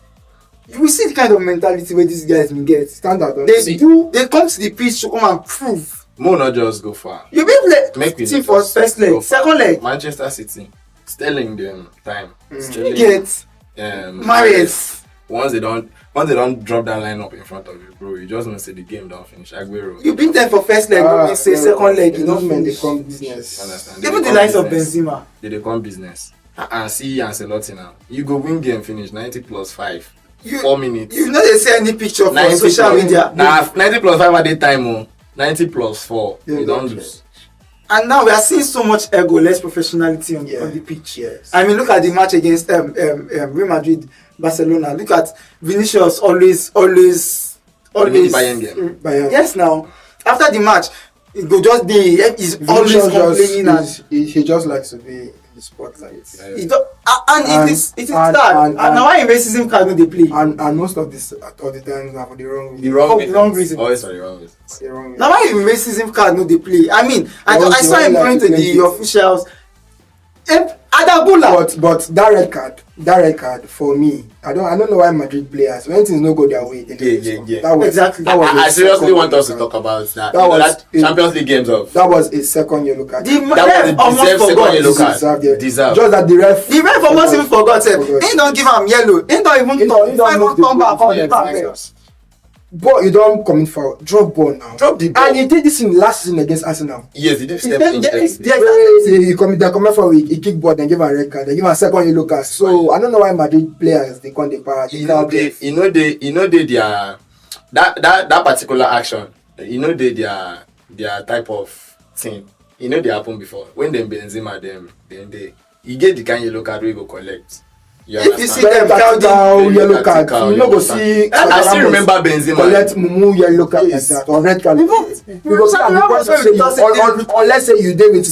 you will see the kind of mentality where these guys will get. Standard. They come to the pitch to come and prove. More not just go far. You be team for first leg, second leg. Manchester City, Sterling them time. You get Mahrez. Once they don't drop that lineup in front of you, bro, you just want to say the game don't finish. Aguero. You beat them for first leg, you say second leg, you don't they finish. come business. Understand? Even the likes of Benzema. They come business. And see Ancelotti now. You go win game finish 90 plus 5. 4 minutes. You know they say any picture for social media. Nah, 90 plus 5 at the time, 90 plus 4. You don't lose. And now we are seeing so much ego, less professionality on the pitch. Yes. I mean, look at the match against Real Madrid, Barcelona. Look at Vinicius always Bayern game. Yes, now after the match, it go just be he's always complaining and he just likes to be in the spotlight. It is sad. And now why racism card no they play? And most of this all the time are for the wrong reason. Always for the wrong reason. Now why racism card no they play? I mean, I saw him going to the officials. Adagula. But that red card for me, I don't know why Madrid players when things no go their way. That was exactly. I seriously want us to talk about that. That Champions League games of. That was a second yellow card. That was a deserved second yellow card. Deserved. Just that the ref almost even forgot. He don't give him yellow. He don't even turn back on the back. But you don't commit foul. Drop ball now. Drop the ball. And he did this in last season against Arsenal. Yes, he did step in. He commit foul. He kick ball, then give a red card, then give a second yellow card. So I don't know why Madrid players they can't power. You know they that particular action. You know their type of thing. You know they happen before when them Benzema them they you get the kind of yellow card we go collect. If you see them yellow card, you no go see. I still remember Benzema collect mumu yellow card like that or red card. Unless say you did with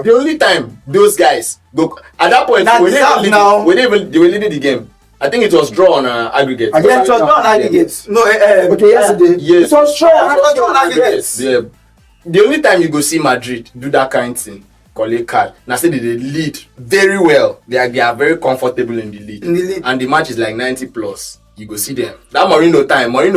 the only time those guys go at that point when they were leading the game. I think it was draw on aggregate. Yeah, it was draw on aggregate. No, okay, yesterday. It Yes. was draw on aggregate. Yeah. The only time you go see Madrid do that kind of thing. Collect card. Now say they lead very well. They are very comfortable in the lead. And the match is like 90 plus. You go see them. That Mourinho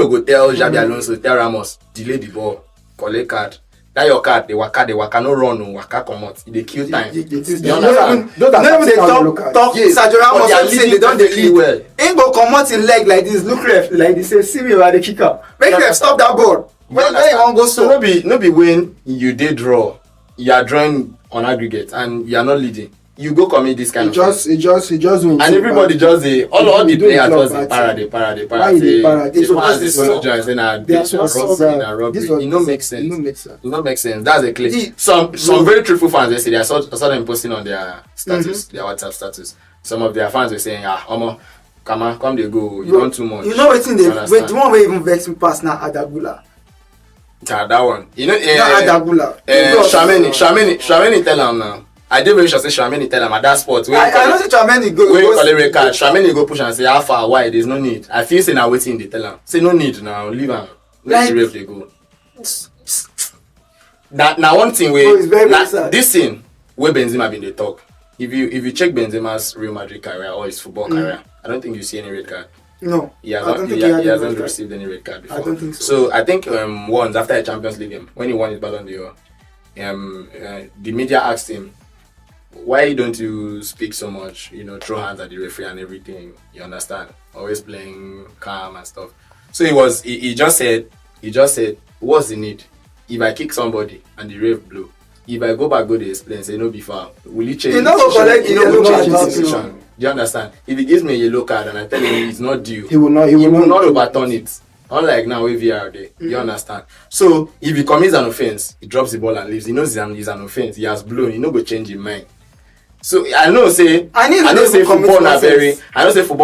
go tell Xabi Alonso, tell Ramos, delay the ball, collect card. That your card, they waka no run, no waka come out. They kill time. You understand? They talk Sergio Ramos say they don't lead well. Ain't go come out in leg like this, look ref like this, say see me where the kicker. Make ref stop that ball. When you want go so no be when you did draw, you are drawing on aggregate and you are not leading. You go commit this kind of thing. It just wins. And everybody just all the players just para. Why they para? This no make sense. That's a clip. Some very truthful fans they say I saw them posting on their status, their WhatsApp status. Some of their fans were saying, come they go. You want too much. You know the one way even vex me past now Adagula. That one. You know Adagula. Shameni tell him now. I did very sure say Shameni tell him at that spot. I know say Shameni go. When you call a red card, Shameni go push and say how far, why? There's no need. I feel say now waiting they tell him. Say no need now, leave him. Let the ref they go. Now one thing where this thing where Benzema been they talk. If you check Benzema's Real Madrid career or his football career, I don't think you see any red card. No, he hasn't received any red card before. I don't think so. So I think once after a Champions League game, when he won his Ballon d'Or, the media asked him, why don't you speak so much? Throw hands at the referee and everything. You understand? Always playing calm and stuff. So he just said, what's the need? If I kick somebody and the ref blow, if I go back, they explain, say no before, will he change? He not go collect the decision. Do you understand? If he gives me a yellow card and I tell him it's not due, he will not overturn it. Unlike now with VR there, you understand? So if he commits an offense, he drops the ball and leaves. He knows it's an offense. He has blown. He no go change his mind. So I know say football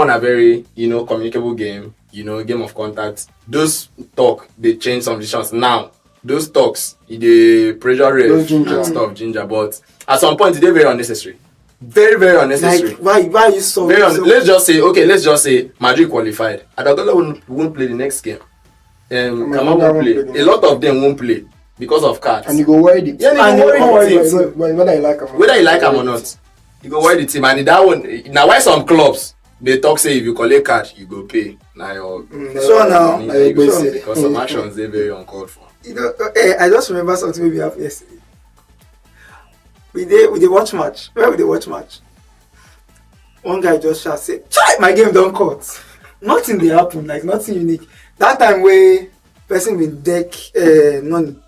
na very communicable game. Game of contact. Those talk they change some decisions now. Those talks they pressure ref and stuff ginger, but at some point they're very unnecessary. Very, very unnecessary. Like, why are you so... Let's just say Madrid qualified. Adogola won't play the next game. Kamal won't play. A lot of them won't play because of cards. And you go worry the team. Yeah, you go worry the team. Whether you like them or not. You go worry the team. And that one... Now, why some clubs, they talk say if you collect card, you go pay. Now, because some actions, they're very uncalled for. I just remember something we have yesterday. We did watch match. Where we did watch match? One guy just shouted, say, "Try my game don't cut." Nothing they happen, like nothing unique. That time where person will deck none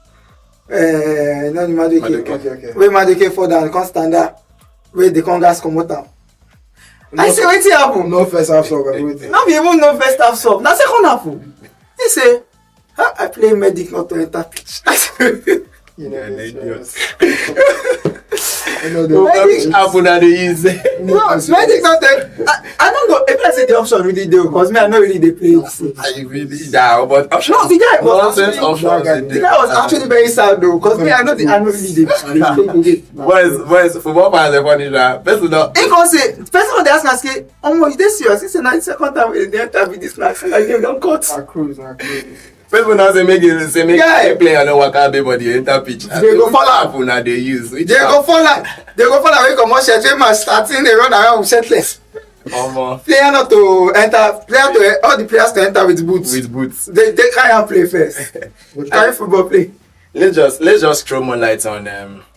Madueke. Okay. Where Madueke for down can't stand up. Where the Congas come out. I say what's happen? No first half sub. Not even no first half sub. Now second half. He say, I play medic not to enter pitch. Medic happen at the easy. No, medic not there. I don't know if I say the option really do because me I know really they play. I really down, but option. No, the guy was actually very sad though because me I know really they play. Boys, football fans are funny now. Person they ask us, "Oh, you dey serious?" He say, "Na the second time we dey enter with this match. I give them cut." Cruise. People now make player no work out body enter pitch. They go follow up now they use. They go follow. We come on shirt match starting. They run around with shirtless. Player not to enter. All the players to enter with boots. They can't play first. Try football play. Let's just throw more lights on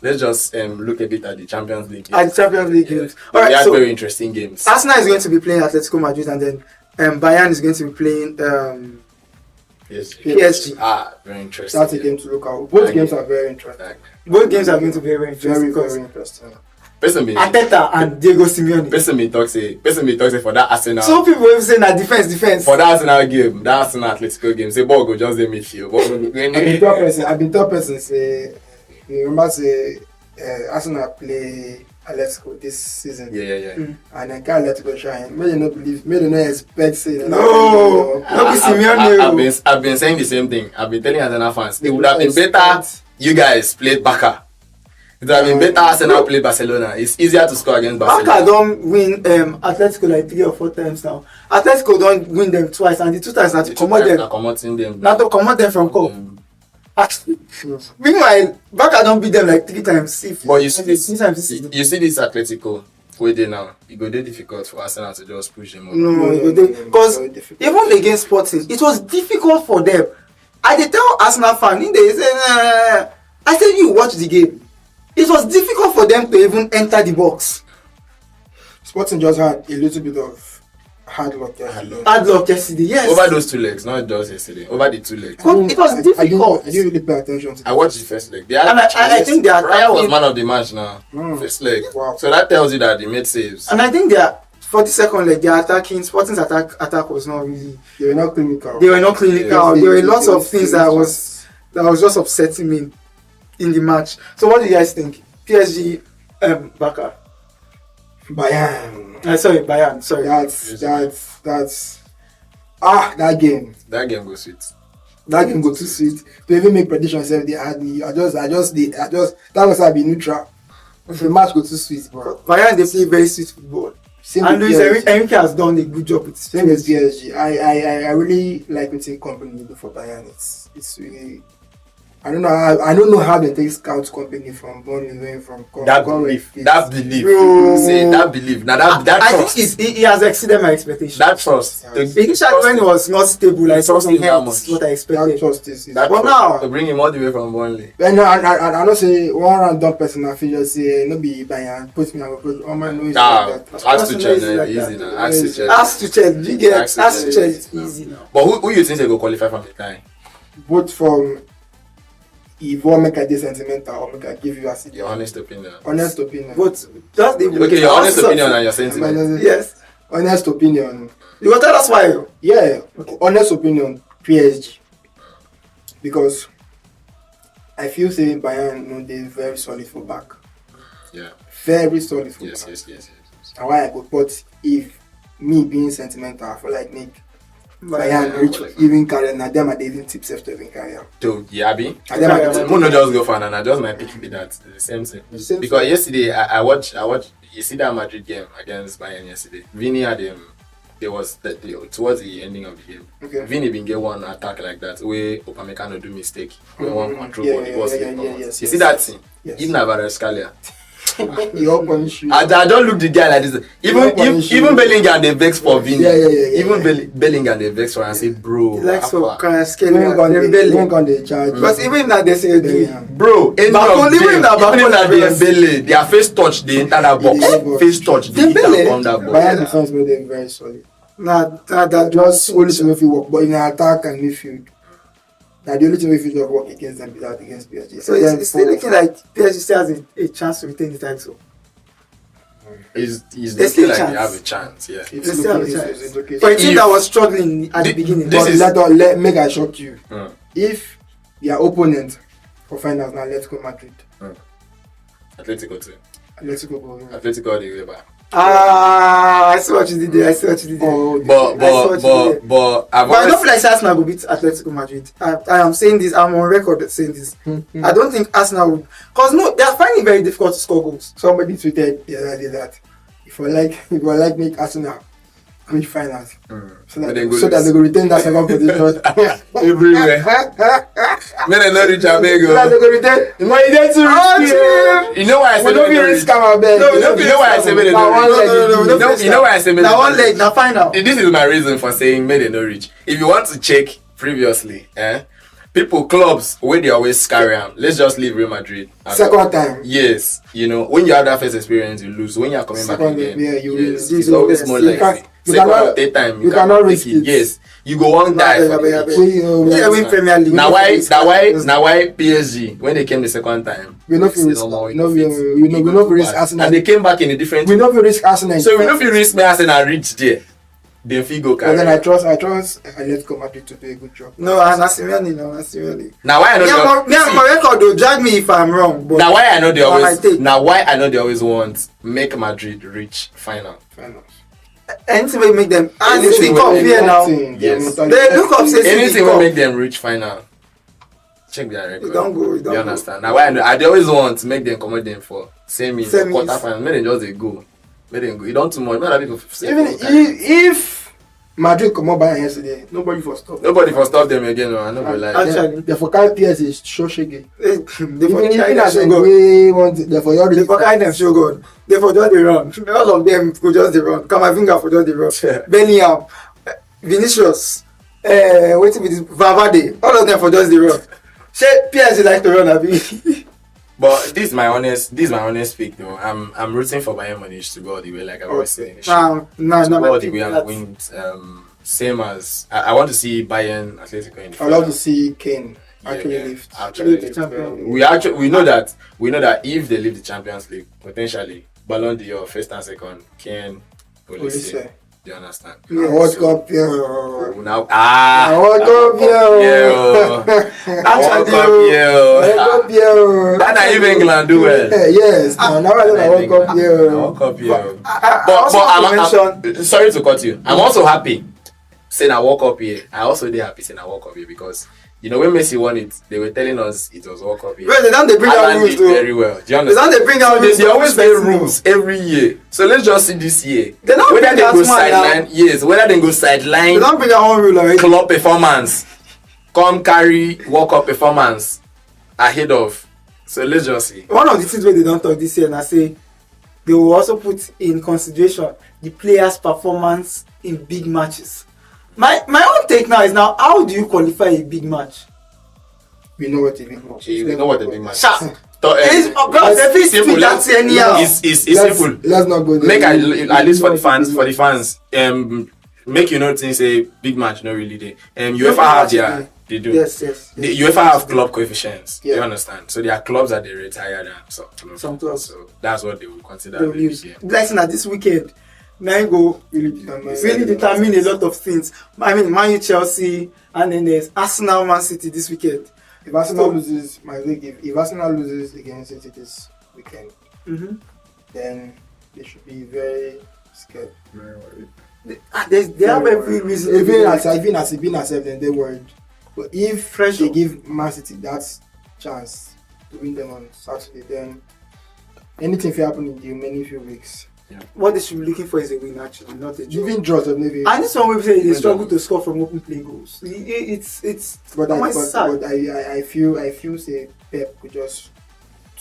let's just look a bit at the Champions League games. At the Champions League games. All right, so very interesting games. Arsenal is going to be playing Atletico Madrid and then Bayern is going to be playing Yes. PSG. Very interesting. That's a game to look at. Both games are very interesting. Both games are going to be very interesting. Very interesting. Arteta and Diego Simeone. Person me talk say for that Arsenal. Some people will say that defense. For that Arsenal game, that Arsenal Atletico game, say ball go just the midfield. I've been top person say you remember say Arsenal play Atletico this season. Yeah. And I can't let it go shine. May they not believe, may they not expect say that. No, be Simeone. I've been saying the same thing. I've been telling Arsenal fans it would have been better you guys played Barca. It would have been better Arsenal played Barcelona. It's easier to score against Barcelona. Barca don't win Atletico like 3 or 4 times now. Atletico don't win them twice and the 2 times not to come them. Not to come them from cup. Meanwhile, Barca don't beat them like 3 times. But you see this Atletico where they now, it go dey difficult for Arsenal to just push them up. No, because even against Sporting, it was difficult for them. I dey tell Arsenal fan, they say, I said you watch the game. It was difficult for them to even enter the box. Sporting just had a little bit of hard luck yesterday. Yes. Over those 2 legs, not just yesterday. Over the 2 legs. It was difficult. I didn't really pay attention to I watched the first leg. And I think they are. Raya was man of the match now. First leg. Wow. So that tells you that they made saves. And I think they are 42nd leg. They are attacking. Sporting's attack was not really. They were not clinical. There were lots of things that was just upsetting me in the match. So what do you guys think? PSG, Barca. Bayern. Sorry. That's that game. That game goes sweet. That game go too sweet. To even make predictions, they had me. I just that was I be neutral. The match go too sweet, bro. Bayern they play very sweet football. And Luis Enrique has done a good job with his same as PSG. I really like what company do for Bayern. It's really I don't know how they take scout company from Burnley away from That belief. Bro. Say that belief. Now that I trust. think he has exceeded my expectations. That trust. Initially, when he was not stable, I saw Trust some him that help. much. What I That expected. trust is. That But trust now- to bring him all the way from Burnley. And I don't say one random person I feel just say no be Bayern put me on because all my knows like that. Ask to Personally, check it's like easy that. now. Ask to check. Ask to check. You get Ask to ask to check. check. It's easy now. But who you think they go qualify from the time? Both from if one make a day sentimental or make I give you a Your honest opinion. honest opinion. But just the Okay, your honest opinion and your sentiment. Yes. Honest opinion. You will tell us why. Yeah, honest opinion, PSG. Because I feel saying Bayern, they're very solid for back. Yeah. Very solid for Yes. back. Yes. And why I go, but if me being sentimental, I feel like make Bayern reach even carry and them and they even tip safe to even carry am. To Yabi. And them Yeah, and I'm not just go for and I just might pick it that the same thing. The same Because thing. yesterday I watched you see that Madrid game against Bayern yesterday. Vini had towards the ending of the game. Okay. Vini been get one attack like that where Upamecano do mistake. Where Mhm. one control Yeah, ball the yeah, ball yeah, slip yeah, comot. yes, You yes. see that thing? Yes. Even Scalia. He all punish you. I don't look the guy like this. Even Bellingham they vex for Vini. Yeah. Even Bellingham they vex for and say, bro. He likes Alpha." to kind of scale Even them when belly. they charge. But even if they say Yeah. Bro, any Back of on, even them, that back even on if they is Mbele, their face touch, they enter that box. Yeah. Face touch, they hit Dembele? and come that Bayern box. defense made them very solid. that Just only to if you work, but in attack and midfield, that the only thing if you just work against them without against PSG. So it's still looking like PSG still has a chance to retain the title. He's There's looking still like they chance. have a chance, yeah. It's They still have a looking- chance. it's okay. For a team If- that was struggling at the beginning. this But is- let make I shock you. Mm. If their opponent for finals now, let's go Madrid. Atletico too. Let's go. Go. Atletico all the way back. I see what you did there. Oh, But But I've I don't always feel like Arsenal will beat Atletico Madrid. I am saying this. I'm on record saying this. I don't think Arsenal will, because no, they are finding it very difficult to score goals. somebody tweeted the other day that if you like make Arsenal reach finals, so that they go retain that second position. everywhere. Men are not rich So that they Abego. go retain. But you get to reach. You know why I We say don't men be not risk rich? our bet. No, You know why I say men are Now not one rich? leg No, is no, big. You know why I say men Now are one not leg, rich? now final. This is my reason for saying made it no reach. If you want to check previously, clubs where they always carry am. Let's just leave Real Madrid. Second time. Yes, when you have that first experience, you lose. When you are coming back Second again, yeah, you yes, lose. it's always more You likely. can't- you Second cannot- or third time, you cannot risk take it. Yes, you go on die for the league. Yeah, win Premier League. Now why PSG when they came the second time? We not say risk. no more, We not you go too risk bad. Arsenal. And they came back in a different. We not risk Arsenal. So we know if you risk me Arsenal reach there, then Figo But then I carry. trust Atletico Madrid to do a good job. No, and Nasimani. Now why I know Me and my record though, drag me if I'm wrong. But Now why I know they But always. I take- Now why I know they always want make Madrid reach final. Finals. anything will make them. And Anything see the will cup make here now. Yes. They look up say see Anything the will cup. make them reach final. Check their record. You don't go. You You don't go. understand? Now why I know I dey always want to make them come them for semi Semis. quarter final. Make them just dey go. Make them go. You don't too much. Make people say Even okay. if Madrid come up by yesterday, nobody for stop. Nobody for stop them again. No, I know be like. Actually. They for carry PSG show shege. They for Even carry them as show they God. way want they for your They for carry them show God. They for just the run. All of them go just the run. Kamavinga for just the run. Yeah. Bellingham, Vinicius, waiting with this Valverde. All of them for just the run. Say PSG like to run, abi. But this is my honest pick though. I'm rooting for Bayern Munich to go all the way, like I always say. No, To go my all the pick way is and that. win. Same as I want to see Bayern Atletico in the I love final. to see Kane actually Yeah, lift. actually Lift lift. champion. We know that if they leave the Champions League, potentially Ballon d'Or first and second can Olise. Olise. Do you understand? Yeah. World So, Cup, yeah. now World Cup, yeah. yeah. Actually, World World Cup, Cup, yeah. That na if England do well. Yes. Now I know World Cup, yeah. World Cup, yeah. I But also want to I'm sorry to cut you. I'm also happy saying I woke up here. I also did happy saying I woke up here because when Messi won it, they were telling us it was World Cup here. Well, they bring out Haaland rules did too. very well. Do you They understand? don't bring out rules. They always make Respect rules every year. So let's just see this year. They don't Whether bring they out go one now. sideline, yes. Whether they go They sideline, don't bring out one rule already. club performance, come carry World Cup performance. ahead of. So let's just see. One of the things where they don't talk this year, and I say they will also put in consideration the players' performance in big matches. My own take now is how do you qualify a big match? We know what a big match is. We know what a big match Sharp. is. It's simple. Let's not go there. Make at least for the fans. Make you know things a big match not really there. UEFA have they do. Yes. The UEFA have club coefficients. Yeah. You understand? So there are clubs that they retire than Some clubs. So that's what they will consider. They'll use. Blessing at this weekend. Now go really determine a lot of things. I mean, Man U, Chelsea, and then there's Arsenal, Man City this weekend. If Arsenal loses, if Arsenal loses against City this weekend, then they should be very scared. Very worried. They have every reason. Even as then they're worried. But if they give Man City that chance to win them on Saturday, then anything can happen in the remaining few weeks. Yeah. What they should be looking for is a win, actually, not a draw. Even draws of maybe. And this one we say they struggle to score from open play goals. It's. But I feel say Pep could just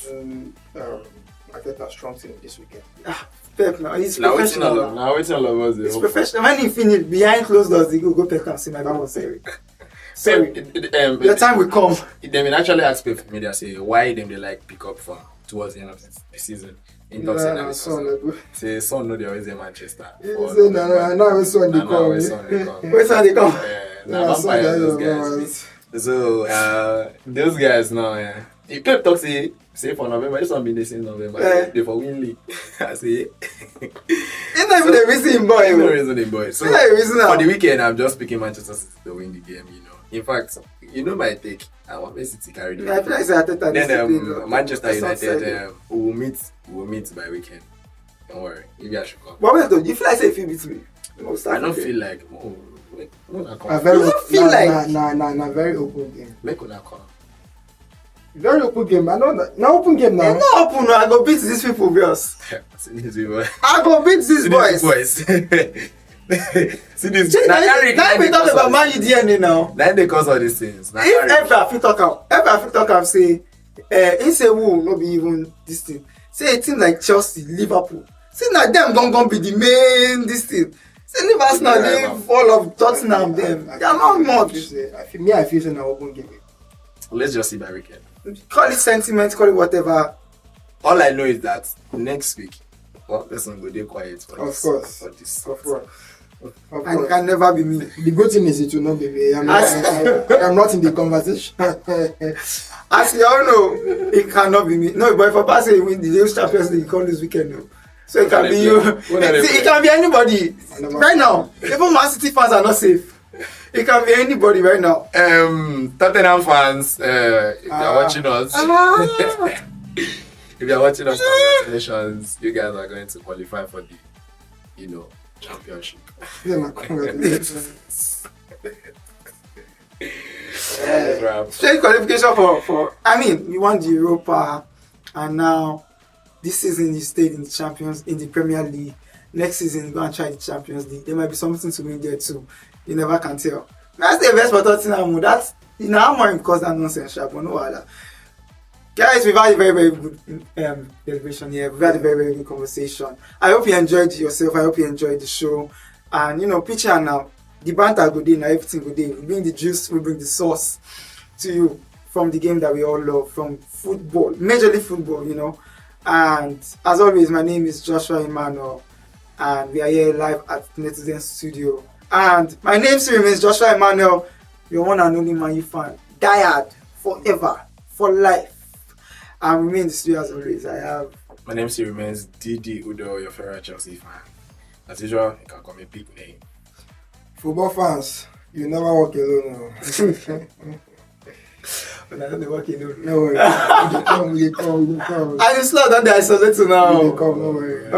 do Arteta strong team this weekend. Pep now he's professional. Now it's all of us. It's professional. When he finish behind closed doors, they go Pep and say my God was sorry. The time will come. They will actually ask Pep for me. They say why them they like pick up from towards the end of the season. In say son no they always in Manchester. Now son they come. Where's son they come? Those guys. So those guys now. If Pep talk say for November, this one be the same November. They for win league. I say. It's not even the reason, boy. No reason, boy. So for the weekend, I'm just picking Manchester City to win the game. You know. In fact, you know my take. I want Man City carry the game. I feel like then Manchester United will meet by weekend. Don't worry. Maybe I should come. But wait, you feel like say if you beat me? I don't feel like. I feel like very open game. Make una come. Very open game. I know that. Now open game now. It's not open. I go beat these people, girls. I go beat these boys. See this. Now we talk about Man U DNA now. Then they cause all these things. If ever I fit talk am say, he say who no be even this thing. Say a team like Chelsea, Liverpool. Say na them gon be the main this thing. Say leave Arsenal, leave all of Tottenham them. They are not much. I feel say na open game. Let's just see by weekend. Call it sentiment, call it whatever. All I know is that next week, let's not go there quiet for this. Of course. And it can never be me. The good thing is it will not be me. I'm not in the conversation. As you all know, it cannot be me. No, but if I pass it win the UEFA Champions League, you call this weekend. No. So it can be you. It can be anybody. Right now, even Man City fans are not safe. It can be anybody right now. Tottenham fans, if you're watching us, if you're watching us, congratulations, you guys are going to qualify for the, championship. Straight qualification for. I mean, we won the Europa, and now this season you stayed in the Premier League. Next season you go and try the Champions League. There might be something to win there too. You never can tell. That's the best for Tottenham. That's how much because that nonsense, but no other. Guys, we've had a very, very good celebration here. We've had a very, very good conversation. I hope you enjoyed yourself. I hope you enjoyed the show. And picture now, the banter good day, now everything good day. We bring the juice, we bring the sauce to you from the game that we all love, from football, Major League Football, And as always, my name is Joshua Emmanuel, and we are here live at Netizen Studio. And my name still remains Joshua Emmanuel, your one and only Man U fan, diehard, forever, for life. And remain in the studio as always. My name still remains Didi Udo, your favorite Chelsea fan. As usual, you can call me big name. Football fans, you never walk alone. But I don't walk alone. No worry. We come. And it's not that they isolate to now. We come, no worry.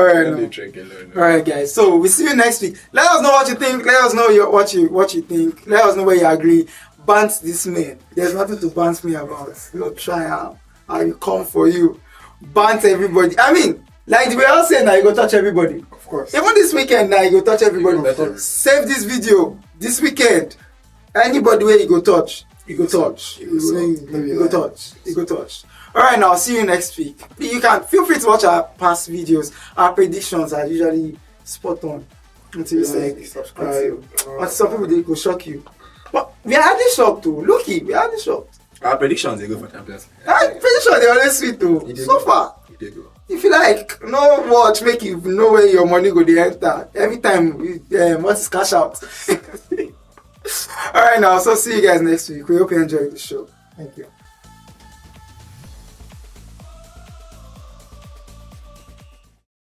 Alright, guys. So we see you next week. Let us know what you think. Let us know what you think. Let us know where you agree. Bant this man. There's nothing to bant me about. Try out. I will come for you. Bant everybody. I mean, like the way I say now, you go touch everybody. Of course. Even this weekend now, you go touch everybody. Save this video. This weekend. Anybody where you go touch. You go touch. You go touch. You go touch. Alright, now see you next week. You can feel free to watch our past videos. Our predictions are usually spot on. Until subscribe. Until some people they go shock you. But we are hardly shocked too. Look, we are hardly shocked. Our predictions they go for Champions League. I'm pretty sure they always sweet too. So far. They go. If you like, no watch, make you know where your money go to enter. Every time, what is cash out? Alright now, so see you guys next week. We hope you enjoyed the show. Thank you.